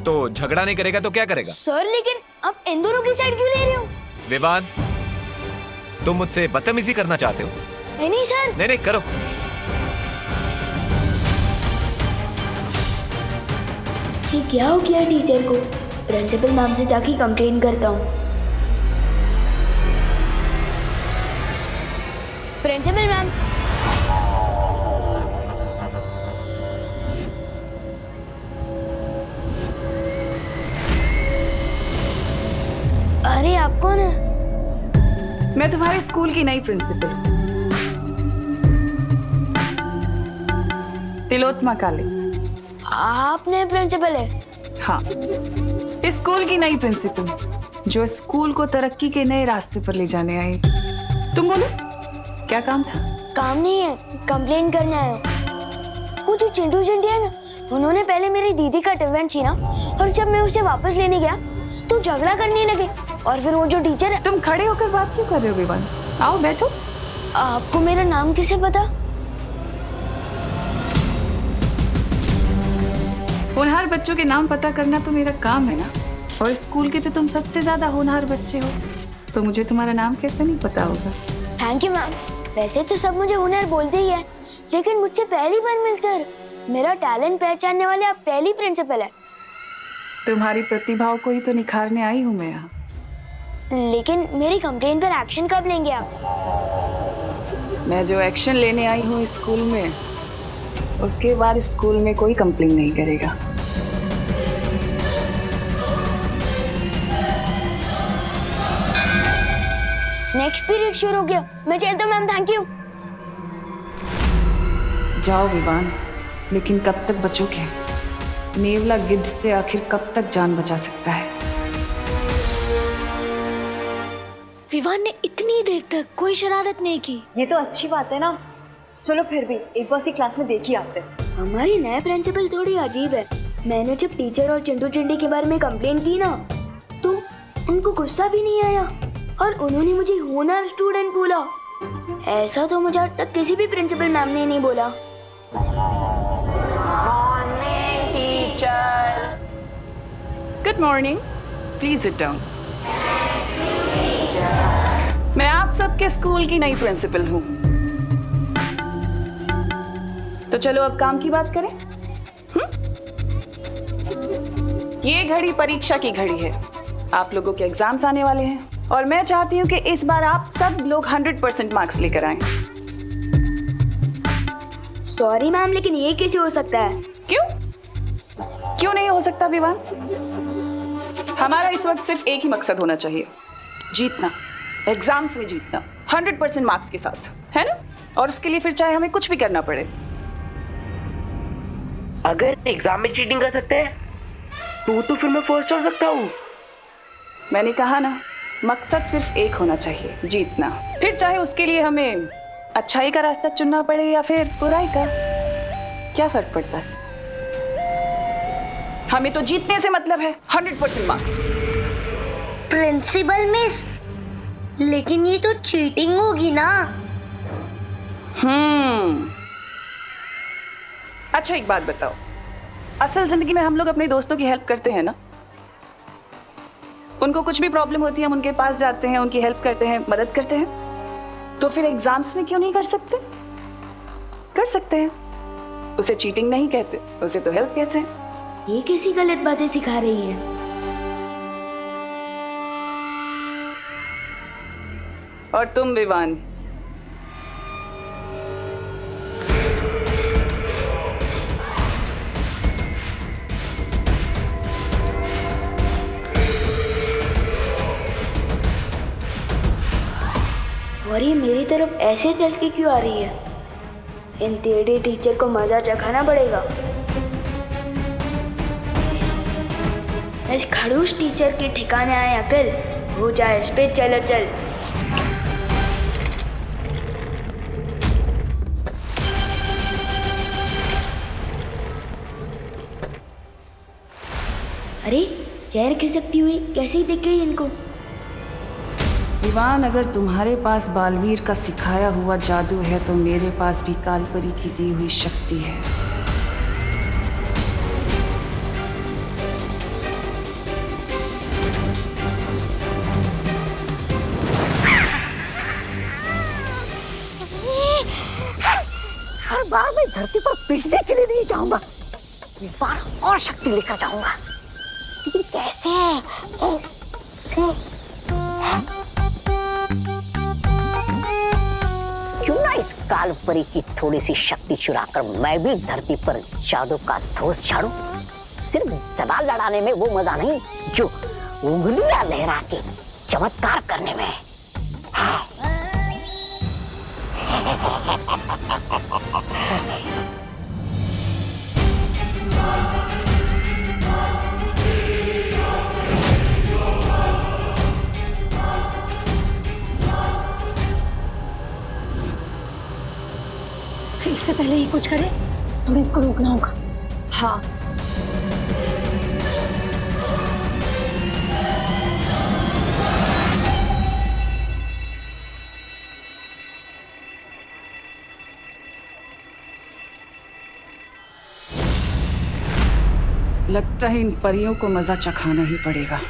तो झगड़ा नहीं करेगा तो क्या करेगा? सर, लेकिन आप इन दोनों की साइड क्यों ले रहे हो? विवान, तुम मुझसे बदतमीजी करना चाहते हो? नहीं सर। नहीं करो। ये क्या हो गया टीचर को? प्रिंसिपल मैम से जाके कंप्लेन करता हूँ। Principal ma'am. अरे आप कौन है? मैं तुम्हारे स्कूल की नई प्रिंसिपल हूँ, तिलोत्तमा काले। आप नए प्रिंसिपल है? हाँ, इस स्कूल की नई प्रिंसिपल जो स्कूल को तरक्की के नए रास्ते पर ले जाने आई। तुम बोलो, क्या काम था? काम नहीं है, कंप्लेन करने आया। वो जो चिंटू चिंटी है ना, उन्होंने पहले मेरी दीदी का टिफिन छीना और जब मैं उसे वापस लेने गया तो झगड़ा करने लगे। और फिर वो जो टीचर है। तुम खड़े होकर बात क्यों कर रहे हो विवान? आओ बैठो। आपको मेरा नाम कैसे पता? होनहार बच्चों के नाम पता करना तो मेरा काम है ना। और स्कूल के तो तुम सबसे ज्यादा होनहार बच्चे हो, तो मुझे तुम्हारा नाम कैसे नहीं पता होगा? Thank you ma'am. वैसे तो सब मुझे होनहार बोलते ही है, लेकिन मुझसे पहली बार मिलकर मेरा टैलेंट पहचानने वाले आप पहली प्रिंसिपल है। तुम्हारी प्रतिभाओं को ही तो निखारने आई हूँ मैं यहाँ। लेकिन मेरी कंप्लेंट पर एक्शन कब लेंगे आप? मैं जो एक्शन लेने आई हूँ स्कूल में, उसके बाद स्कूल में कोई कंप्लेंट नहीं करेगा। नेक्स्ट पीरियड शुरू हो गया, मैं चलता हूँ मैम। Thank you. जाओ विवान, लेकिन कब तक बचोगे? नेवला गिद्ध से आखिर कब तक जान बचा सकता है? विवान ने इतनी देर तक कोई शरारत नहीं की। ये तो अच्छी बात है ना। चलो फिर भी एक बार सी क्लास में देख ही आते हैं। हमारी नए प्रिंसिपल थोड़ी अजीब है। मैंने जब टीचर और चिंटू चिंटी के बारे में कंप्लेन की ना, तो उनको गुस्सा भी नहीं आया और उन्होंने मुझे होनहार स्टूडेंट बोला। ऐसा तो मुझे आज तक किसी भी प्रिंसिपल मैम ने नहीं बोला। Good morning, please sit down. मैं आप सबके स्कूल की नई प्रिंसिपल हूँ, तो चलो अब काम की बात करें। ये घड़ी परीक्षा की घड़ी है। आप लोगों के एग्जाम्स आने वाले हैं और मैं चाहती हूँ कि इस बार आप सब लोग 100% मार्क्स लेकर आएं। सॉरी मैम, लेकिन ये कैसे हो सकता है? क्यों नहीं हो सकता विवान? हमारा इस वक्त सिर्फ एक ही मकसद होना चाहिए, जीतना, एग्जाम्स में जीतना 100% मार्क्स के साथ, है ना? और उसके लिए फिर चाहे हमें कुछ भी करना पड़े। अगर एग्जाम में चीटिंग कर सकते हैं तो फिर मैं फर्स्ट हो सकता हूँ। मैंने कहा ना, मकसद सिर्फ एक होना चाहिए, जीतना। फिर चाहे उसके लिए हमें अच्छाई का रास्ता चुनना पड़े या फिर बुराई का, क्या फर्क पड़ता है? हमें तो जीतने से मतलब है। 100% मार्क्स। प्रिंसिपल मिस, लेकिन ये तो चीटिंग होगी ना। अच्छा एक बात बताओ, असल जिंदगी में हम लोग अपने दोस्तों की हेल्प करते हैं ना? उनको कुछ भी प्रॉब्लम होती है हम उनके पास जाते हैं, उनकी हेल्प करते हैं, मदद करते हैं। तो फिर एग्जाम्स में क्यों नहीं कर सकते? कर सकते हैं। उसे चीटिंग नहीं कहते, उसे तो हेल्प कहते हैं। ये कैसी गलत बातें सिखा रही है? और तुम विवान, और ये मेरी तरफ ऐसे चल के क्यों आ रही है? इन टेढ़े टीचर को मजा चखाना पड़ेगा। इस खड़ूस टीचर के ठिकाने आए अकल, हो जाए इस पे चलो चल। अरे चेहर खिसकती हुई कैसे ही दिख गई इनको? विवान, अगर तुम्हारे पास बालवीर का सिखाया हुआ जादू है तो मेरे पास भी कालपरी की दी हुई शक्ति है। हर बार मैं धरती पर पीटने के लिए नहीं जाऊंगा, इस बार और शक्ति लेकर जाऊंगा। लेकिन कैसे? क्यों ना इस कालपरी की थोड़ी सी शक्ति चुराकर मैं भी धरती पर जादू का धोस झाड़ू। सिर्फ सवाल लड़ाने में वो मजा नहीं जो उंगलियां लहरा के चमत्कार करने में। इससे पहले ही कुछ करे, हमें इसको रोकना होगा। हाँ। लगता है इन परियों को मजा चखाना ही पड़ेगा।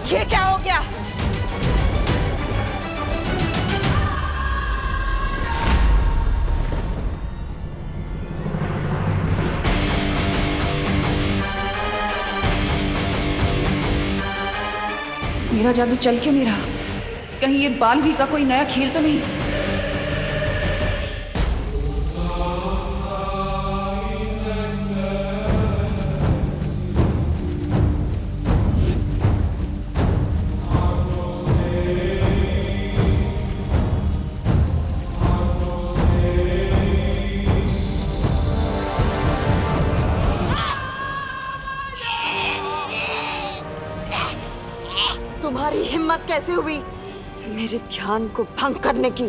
ये क्या हो गया? मेरा जादू चल क्यों नहीं रहा? कहीं ये बालवीर का कोई नया खेल तो नहीं? तुम्हारी हिम्मत कैसे हुई मेरे ध्यान को भंग करने की?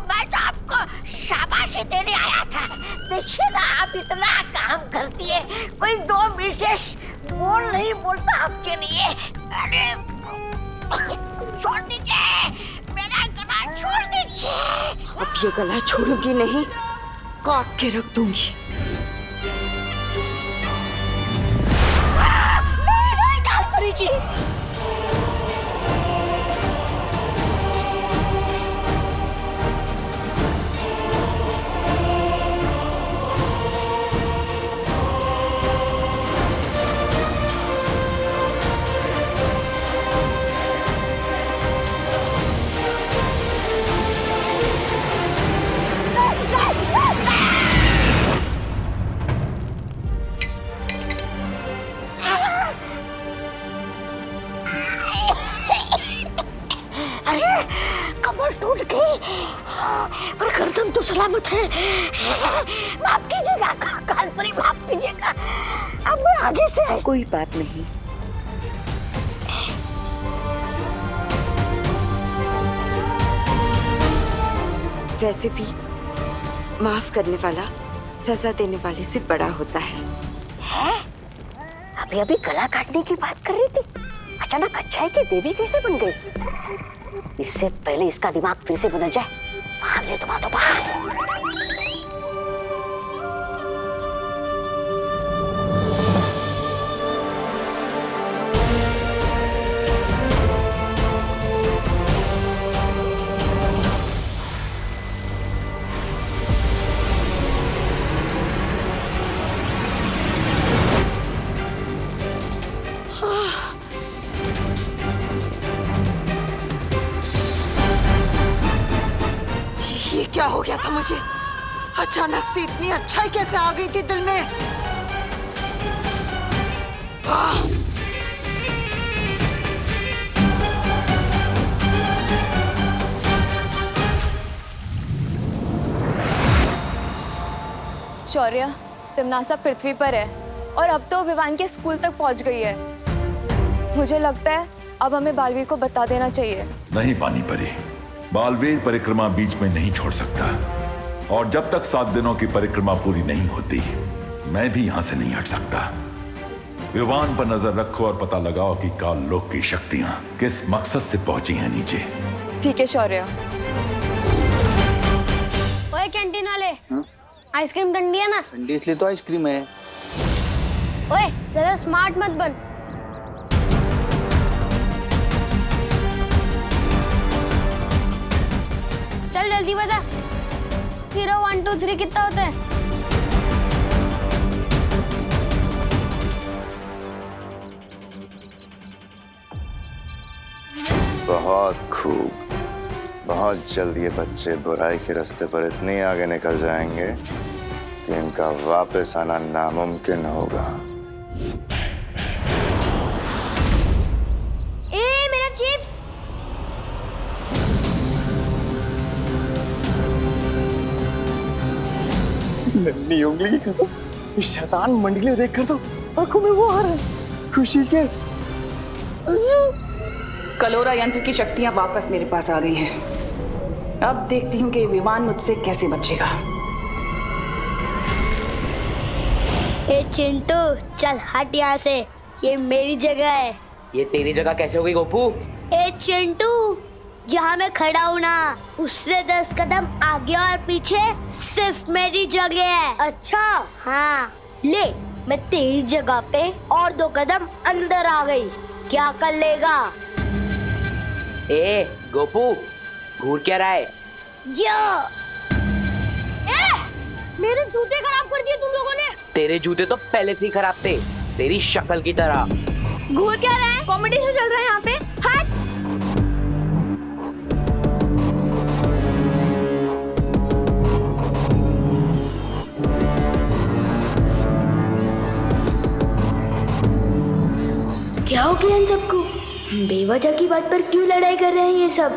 मैं तो आपको शाबाशी देने आया था। देखिए ना, आप इतना काम करती है, कोई 2 मिनट बोल नहीं बोलता आपके लिए। अरे छोड़ दीजिए, मेरा गला छोड़ दीजिए। अब ये गला छोड़ूंगी नहीं, काट के रख दूंगी। नहीं, कालपरी जी। माफ कीजिएगा कालपुरी, माफ कीजिएगा। अब मैं आगे से कोई बात नहीं। वैसे भी माफ करने वाला सजा देने वाले से बड़ा होता है। अभी अभी गला काटने की बात कर रही थी, अचानक अच्छाई की देवी कैसे बन गई? इससे पहले इसका दिमाग फिर से बदल जाए, भाग ले तुम, तो भाग। क्या हो गया था मुझे? अचानक से इतनी अच्छाई कैसे आ गई थी दिल में? शौर्य, तिमनासा पृथ्वी पर है और अब तो विवान के स्कूल तक पहुंच गई है। मुझे लगता है अब हमें बालवीर को बता देना चाहिए। नहीं पानी परी, बालवीर परिक्रमा बीच में नहीं छोड़ सकता, और जब तक 7 दिनों की परिक्रमा पूरी नहीं होती मैं भी यहां से नहीं हट सकता। विवान पर नजर रखो और पता लगाओ कि काल लोक की शक्तियां किस मकसद से पहुंची हैं नीचे। ठीक है शौर्य। ओए कैंटीन वाले, आइसक्रीम ठंडी है ना? ठंडी इसलिए तो आइसक्रीम है। ओए ज्यादा स्मार्ट मत बन। चल जल्दी बता, 0 1 2 3 कितना होता है? बहुत खूब। बहुत जल्द ये बच्चे बुराई के रास्ते पर इतने आगे निकल जाएंगे कि इनका वापस आना नामुमकिन होगा। ए मेरा चिप्स! नन्ही उंगली की कसम, इस शैतान मंडली को देखकर तो आंखों में वो आ रहा है खुशी के। कलोरा यंत्र की शक्तियां वापस मेरे पास आ गई हैं। अब देखती हूँ कि विमान मुझसे कैसे बचेगा। ए चिंटू, चल हट यहाँ से, ये मेरी जगह है। ये तेरी जगह कैसे होगी गोपू? ए चिंटू, जहाँ मैं खड़ा हूँ ना, उससे 10 कदम आगे और पीछे सिर्फ मेरी जगह है। अच्छा हाँ, ले मैं तेरी जगह पे और 2 कदम अंदर आ गई, क्या कर लेगा? ए गोपू, घूर क्या रहा है? मेरे जूते खराब कर दिए तुम लोगों ने। तेरे जूते तो पहले से ही खराब थे, तेरी शक्ल की तरह। घूर क्या रहा है? कॉम्पिटिशन चल रहा है यहाँ पे। हट! क्या हो गया इन सबको? बेवजह की बात पर क्यों लड़ाई कर रहे हैं ये सब?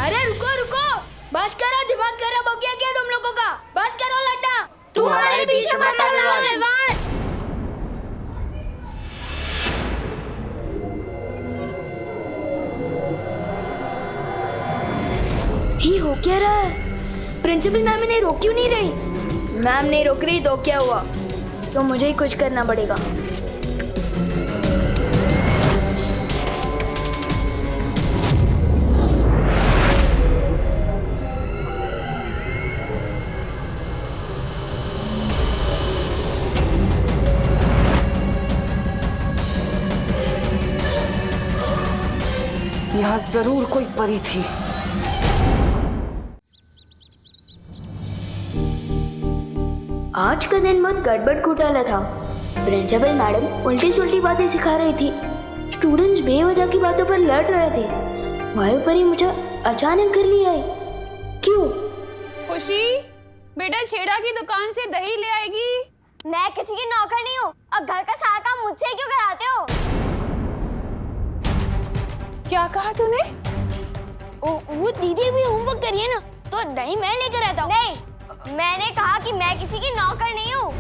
अरे रुको रुको, बस करो, दिमाग खराब हो गया क्या तुम लोगों का? बंद करो लड्डा, तू हमारे बीच में मत आना। ये हो क्या रहा है? प्रिंसिपल मैम इन्हें रोक क्यों नहीं रही? मैम नहीं रोक रही तो क्या हुआ? तो मुझे ही कुछ करना पड़ेगा। यहाँ जरूर कोई परी थी। आज का दिन बहुत गड़बड़ घोटाला था। प्रिंसिपल मैडम उल्टी सुल्टी बातें सिखा रही थी, स्टूडेंट्स बेवजह की बातों पर लड़ रहे थे। वायु परी मुझे अचानक घर ले आई। क्यों? खुशी, बेटा छेड़ा की दुकान से दही ले आएगी। मैं किसी की नौकर नहीं हूँ और घर का सारा काम मुझसे क्यों कराते हो? क्या कहा तूने? वो दीदी भी होमवर्क करिए ना, तो दही मैं लेकर आता हूँ। नहीं, मैंने कहा कि मैं किसी की नौकर नहीं हूँ।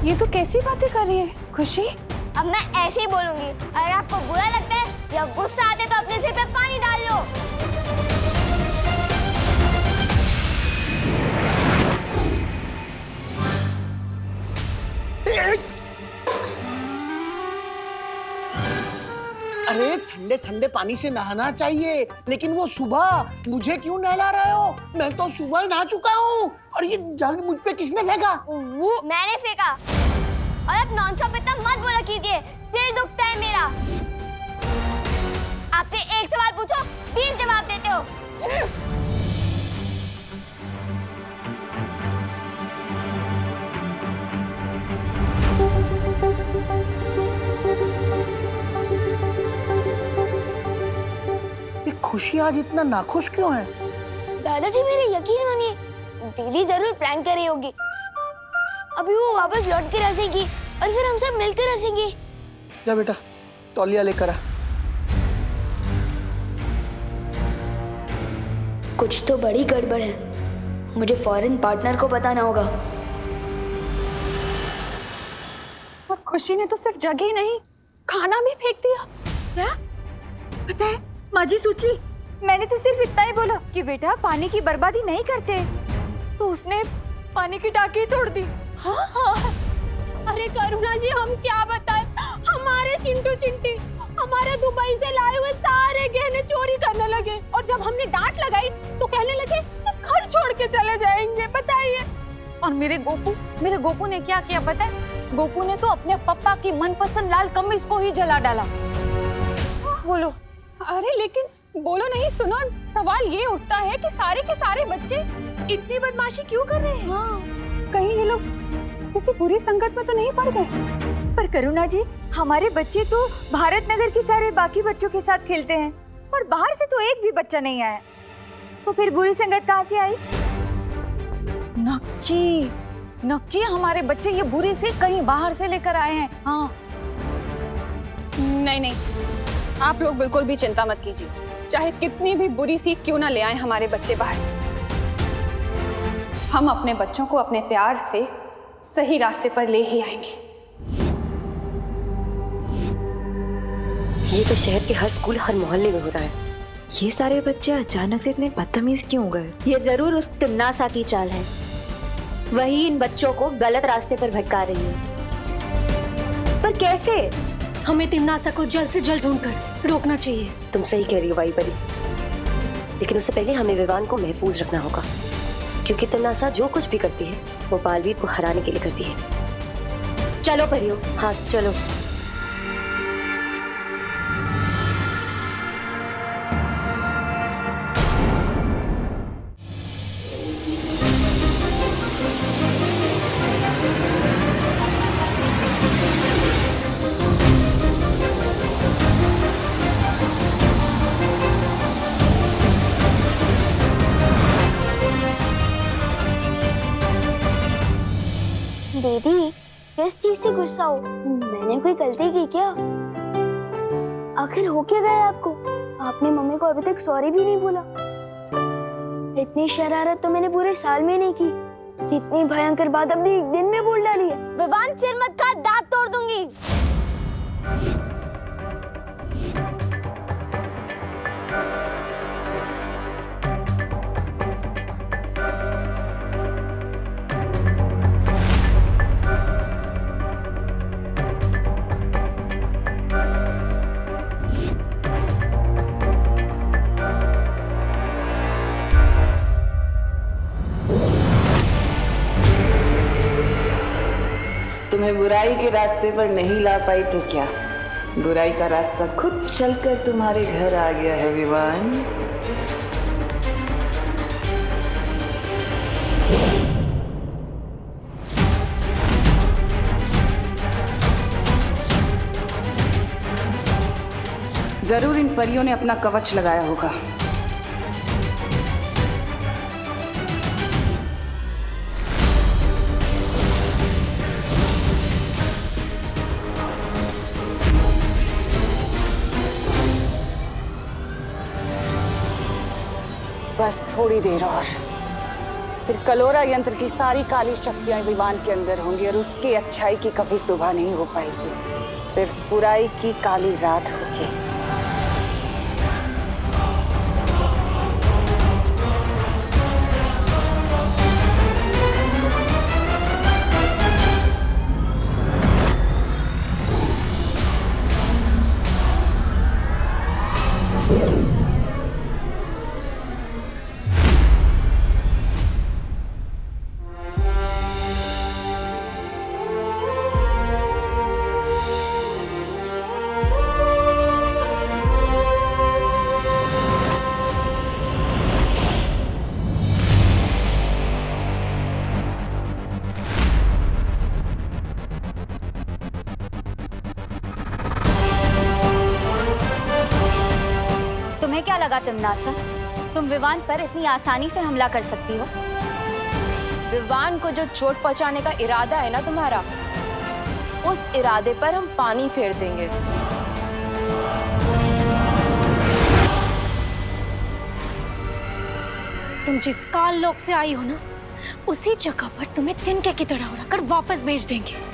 ये तो कैसी बातें कर रही है खुशी? अब मैं ऐसे ही बोलूंगी। अगर आपको बुरा लगता है या गुस्सा आते तो अपने सिर पे पानी डाल लो। अरे ठंडे ठंडे पानी से नहाना चाहिए, लेकिन वो सुबह मुझे क्यों नहला रहे हो? मैं तो सुबह नहा चुका हूँ। और ये जग मुझ पे किसने फेंका? वो मैंने फेंका। और अब नॉनस्टॉप इतना मत बोला कीजिए, सिर दुखता है मेरा। आपसे एक सवाल पूछो 20 जवाब देते हो। ये खुशी आज इतना नाखुश क्यों है? दादाजी मेरे यकीन मानिए, दीदी जरूर प्रैंक कर रही होगी। अभी वो वापस लौट के रसेगी और फिर हम सब मिलकर हंसेंगे। जा बेटा तौलिया लेकर आ। कुछ तो बड़ी गड़बड़ है, मुझे फॉरेन पार्टनर को बताना होगा। और खुशी ने तो सिर्फ जगह ही नहीं, खाना भी फेंक दिया। क्या? पता है माँ जी सोची, मैंने तो सिर्फ इतना ही बोला कि बेटा पानी की बर्बादी नहीं करते, तो उसने पानी की टाकी तोड़ दी। हाँ हाँ। अरे करुणा जी हम क्या बताएं, हमारे चिंटू चिंटी हमारे दुबई से लाए हुए सारे गहने चोरी करने लगे और जब हमने डांट लगाई तो कहने लगे घर छोड़ के चले जाएंगे। बताइए। और मेरे गोपू ने क्या किया पता है? गोपू ने तो अपने पप्पा की मनपसंद लाल कमीज को ही जला डाला। बोलो। अरे लेकिन बोलो नहीं, सुनो, सवाल ये उठता है कि सारे के सारे बच्चे इतनी बदमाशी क्यों कर रहे हैं? हाँ। कहीं ये लोग किसी बुरी संगत में तो नहीं पड़ गए? पर करुणा जी हमारे बच्चे तो भारत नगर के सारे बाकी बच्चों के साथ खेलते हैं और बाहर से तो एक भी बच्चा नहीं आया, तो फिर बुरी संगत कहाँ से आई? नक्की हमारे बच्चे ये बुरी से कहीं बाहर से लेकर आए हैं। हाँ। नहीं, आप लोग बिल्कुल भी चिंता मत कीजिए, चाहे कितनी भी बुरी सीख क्यों ना ले आए हमारे बच्चे बाहर से, हम अपने बच्चों को अपने प्यार से सही रास्ते पर ले ही आएंगे। ये तो शहर के हर स्कूल हर मोहल्ले में हो रहा है। ये सारे बच्चे अचानक से इतने बदतमीज क्यों हो गए? ये जरूर उस तिमनासा की चाल है, वही इन बच्चों को गलत रास्ते पर भटका रही है। पर कैसे? हमें तिमनासा को जल्द से जल्द ढूंढकर रोकना चाहिए। तुम सही कह रही हो वाई परी, लेकिन उससे पहले हमें विवान को महफूज रखना होगा, क्योंकि तिमनासा जो कुछ भी करती है वो बालवीर को हराने के लिए करती है। चलो परियो। हाँ चलो। दीदी किस चीज से गुस्सा हो? मैंने कोई गलती की क्या? आखिर हो क्या गया आपको? आपने मम्मी को अभी तक सॉरी भी नहीं बोला। इतनी शरारत तो मैंने पूरे साल में नहीं की, जितनी भयंकर बात अपने एक दिन में बोल डाली है। विवान सिर मत खा, दांत तोड़ दूंगी। तुम्हें बुराई के रास्ते पर नहीं ला पाई तो क्या, बुराई का रास्ता खुद चलकर तुम्हारे घर आ गया है विवान। जरूर इन परियों ने अपना कवच लगाया होगा। बस थोड़ी देर और, फिर कलोरा यंत्र की सारी काली शक्तियां विमान के अंदर होंगी और उसकी अच्छाई की कभी सुबह नहीं हो पाएगी, सिर्फ बुराई की काली रात होगी। तुम्हें क्या लगा तिम्नासा, तुम विवान पर इतनी आसानी से हमला कर सकती हो? विवान को जो चोट पहुंचाने का इरादा है ना तुम्हारा, उस इरादे पर हम पानी फेर देंगे। तुम जिस काल लोक से आई हो ना, उसी जगह पर तुम्हें तिनके की तरह उड़ाकर वापस भेज देंगे।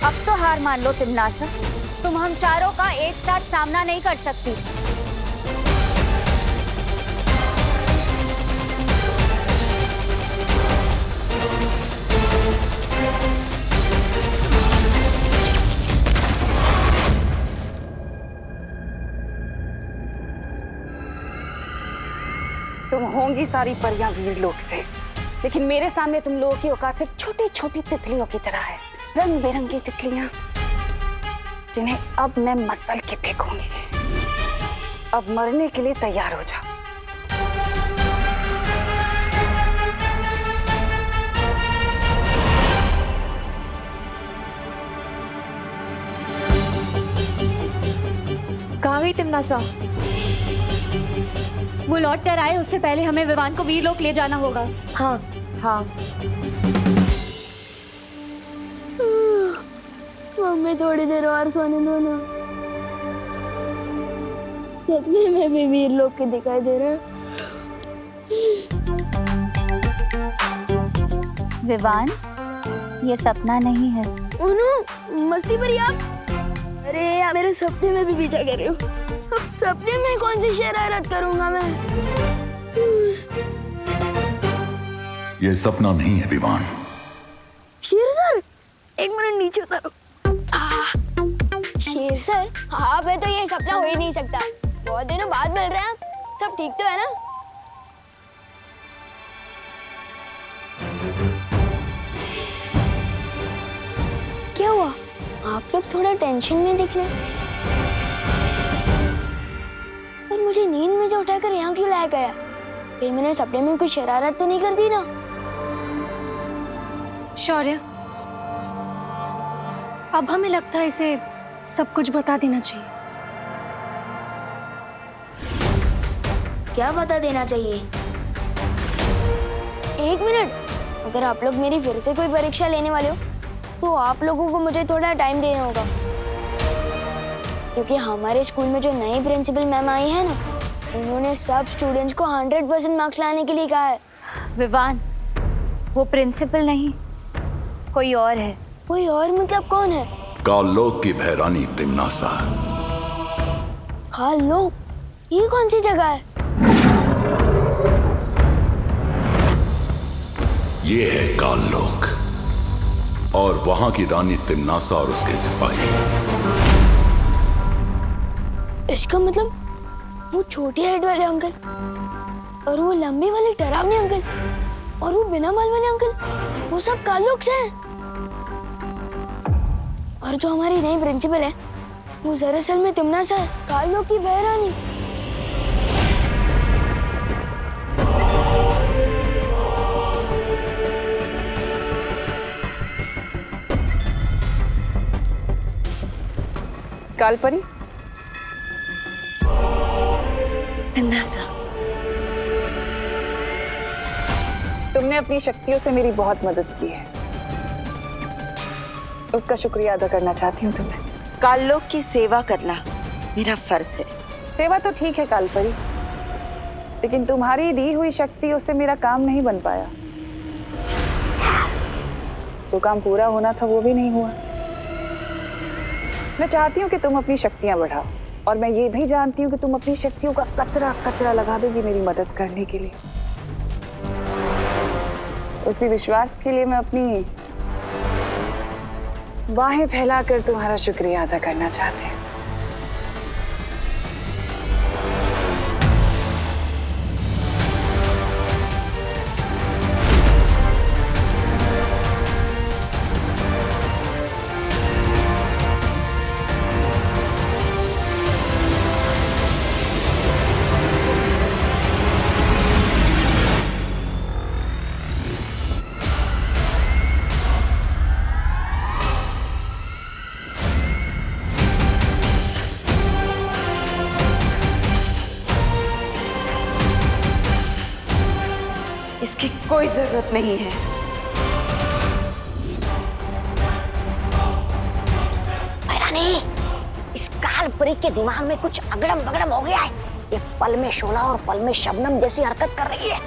अब तो हार मान लो तिम्नासा, तुम हम चारों का एक साथ सामना नहीं कर सकती। तुम होंगी सारी परियां वीर लोक से, लेकिन मेरे सामने तुम लोगों की औकात सिर्फ छोटी छोटी तितलियों की तरह है। रंग बिरंगी तितलियां जिन्हें अब मैं मसल के फेंकूंगी। अब मरने के लिए तैयार हो जाओ। कहाँ गई तिम्नासा? वो लौट कर आए उससे पहले हमें विवान को वीर लोक ले जाना होगा। हाँ हाँ। मम्मी थोड़ी देर और सोने दो ना। सपने में भी वीर लोग के दिखाई दे रहे हैं। विवान, ये सपना नहीं है। उन्हों मस्ती पर आप? अरे यार, मेरे सपने में भी पीछा कर रही हो। अब सपने में कौन सी शरारत करूंगा मैं? ये सपना नहीं है विवान। शेर सर, एक मिनट नीचे उतारो। शेर सर, आप है तो ये सपना हो ही नहीं सकता। बहुत दिनों बाद मिल रहे हैं, सब ठीक तो है ना? क्या हुआ? आप लोग थोड़ा टेंशन में दिख रहे हैं। पर मुझे नींद में से उठाकर यहाँ क्यों लाया गया? कहीं मैंने सपने में कुछ शरारत तो नहीं कर दी ना? शौर्य, अब हमें लगता है इसे सब कुछ बता देना चाहिए। क्या बता देना चाहिए? एक मिनट, अगर आप लोग मेरी फिर से कोई परीक्षा लेने वाले हो तो आप लोगों को मुझे थोड़ा टाइम देना होगा, क्योंकि हमारे स्कूल में जो नई प्रिंसिपल मैम आई है ना, उन्होंने सब स्टूडेंट्स को 100% मार्क्स लाने के लिए कहा है। विवान, वो प्रिंसिपल नहीं, कोई और है। कोई और मतलब कौन है? कालोक की भैरानी तिम्नासा। कालोक? ये कौन सी जगह है? ये है कालोक और वहां की रानी तिम्नासा और उसके सिपाही। इसका मतलब वो छोटे हेड वाले अंकल और वो लंबे वाले डरावने अंकल और वो बिना बाल वाले अंकल, वो सब कालोक्स हैं। और जो हमारी नई प्रिंसिपल है, वो दरअसल में तिम्नासा है, कालों की बहरानी। कालपरी, तिम्नासा, तुमने अपनी शक्तियों से मेरी बहुत मदद की है, उसका शुक्रिया अदा करना चाहती हूँ तुम्हें। काललोक की सेवा करना मेरा फर्ज है। सेवा तो ठीक है कालपरी, लेकिन तुम्हारी दी हुई शक्तियों से मेरा काम नहीं बन पाया। जो काम पूरा होना था वो भी नहीं हुआ। मैं चाहती हूँ कि तुम अपनी शक्तियां बढ़ाओ, और मैं ये भी जानती हूँ कि तुम अपनी शक्तियों का कतरा कतरा लगा दोगी मेरी मदद करने के लिए। उसी विश्वास के लिए मैं अपनी बाहें फैलाकर तुम्हारा शुक्रिया अदा करना चाहती हूँ। इसकी कोई जरूरत नहीं है। रानी, इस कालपरी के दिमाग में कुछ अगड़म बगड़म हो गया है। ये पल में शोला और पल में शबनम जैसी हरकत कर रही है।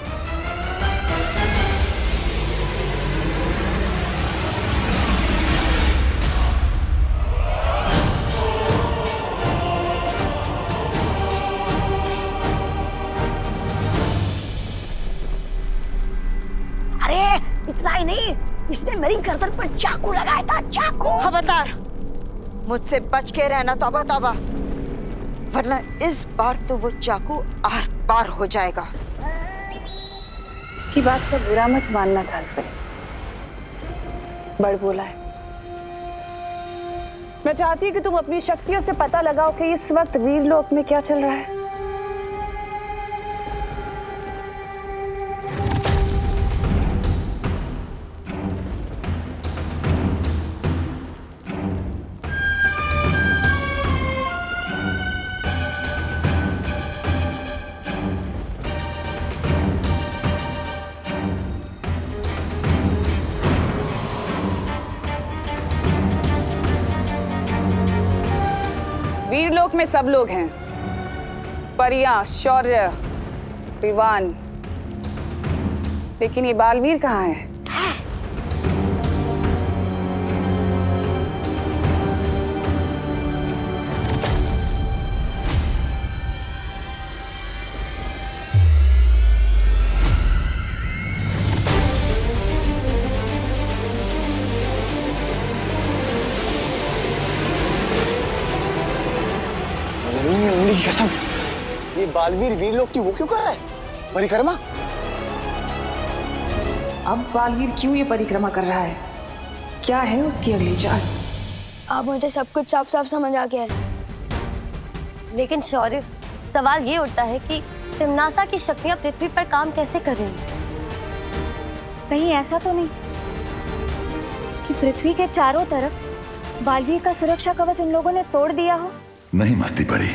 इतना ही नहीं, इसने मेरी गर्दन पर चाकू लगाया था, चाकू। खबरदार, मुझसे बच के रहना तौबा तौबा, वरना इस बार तो वो चाकू आर पार हो जाएगा। इसकी बात का बुरा मत मानना कालपरी, बड़ बोला है। मैं चाहती हूँ कि तुम अपनी शक्तियों से पता लगाओ कि इस वक्त वीरलोक में क्या चल रहा है। वीरलोक में सब लोग हैं, परियां, शौर्य, विवान, लेकिन ये बालवीर कहाँ है? उंगली की कसम, ये बालवीर वीरलोक की वो क्यों कर रहा है? परिक्रमा? अब बालवीर क्यों ये परिक्रमा कर रहा है? क्या है उसकी अगली चाल? अब मुझे सब कुछ साफ साफ समझ आ गया है। लेकिन शौर्य, सवाल ये उठता है कि तिम्नासा की शक्तियां पृथ्वी पर काम कैसे कर रही हैं? कहीं ऐसा तो नहीं कि पृथ्वी के चारों तरफ बालवीर का सुरक्षा कवच उन लोगों ने तोड़ दिया हो? नहीं मस्ती परी,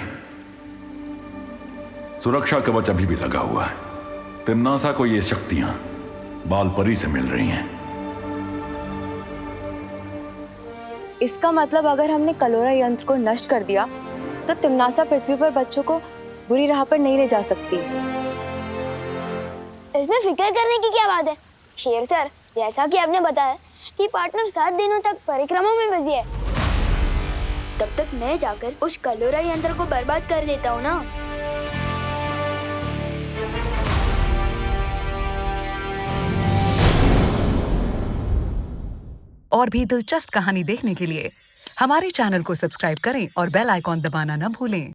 सुरक्षा कवच अभी भी लगा हुआ है। तिम्नासा को ये शक्तियां बाल परी से मिल रही हैं। इसका मतलब अगर हमने कलोरा यंत्र को नष्ट कर दिया तो तिम्नासा पृथ्वी पर बच्चों को बुरी राह पर नहीं ले जा सकती। इसमें फिक्र करने की क्या बात है शेर सर? जैसा कि आपने बताया कि पार्टनर 7 दिनों तक परिक्रमा में बिजी है, तब तक मैं जाकर उस कलोरा यंत्र को बर्बाद कर देता हूँ ना। और भी दिलचस्प कहानी देखने के लिए हमारे चैनल को सब्सक्राइब करें और बेल आइकॉन दबाना न भूलें।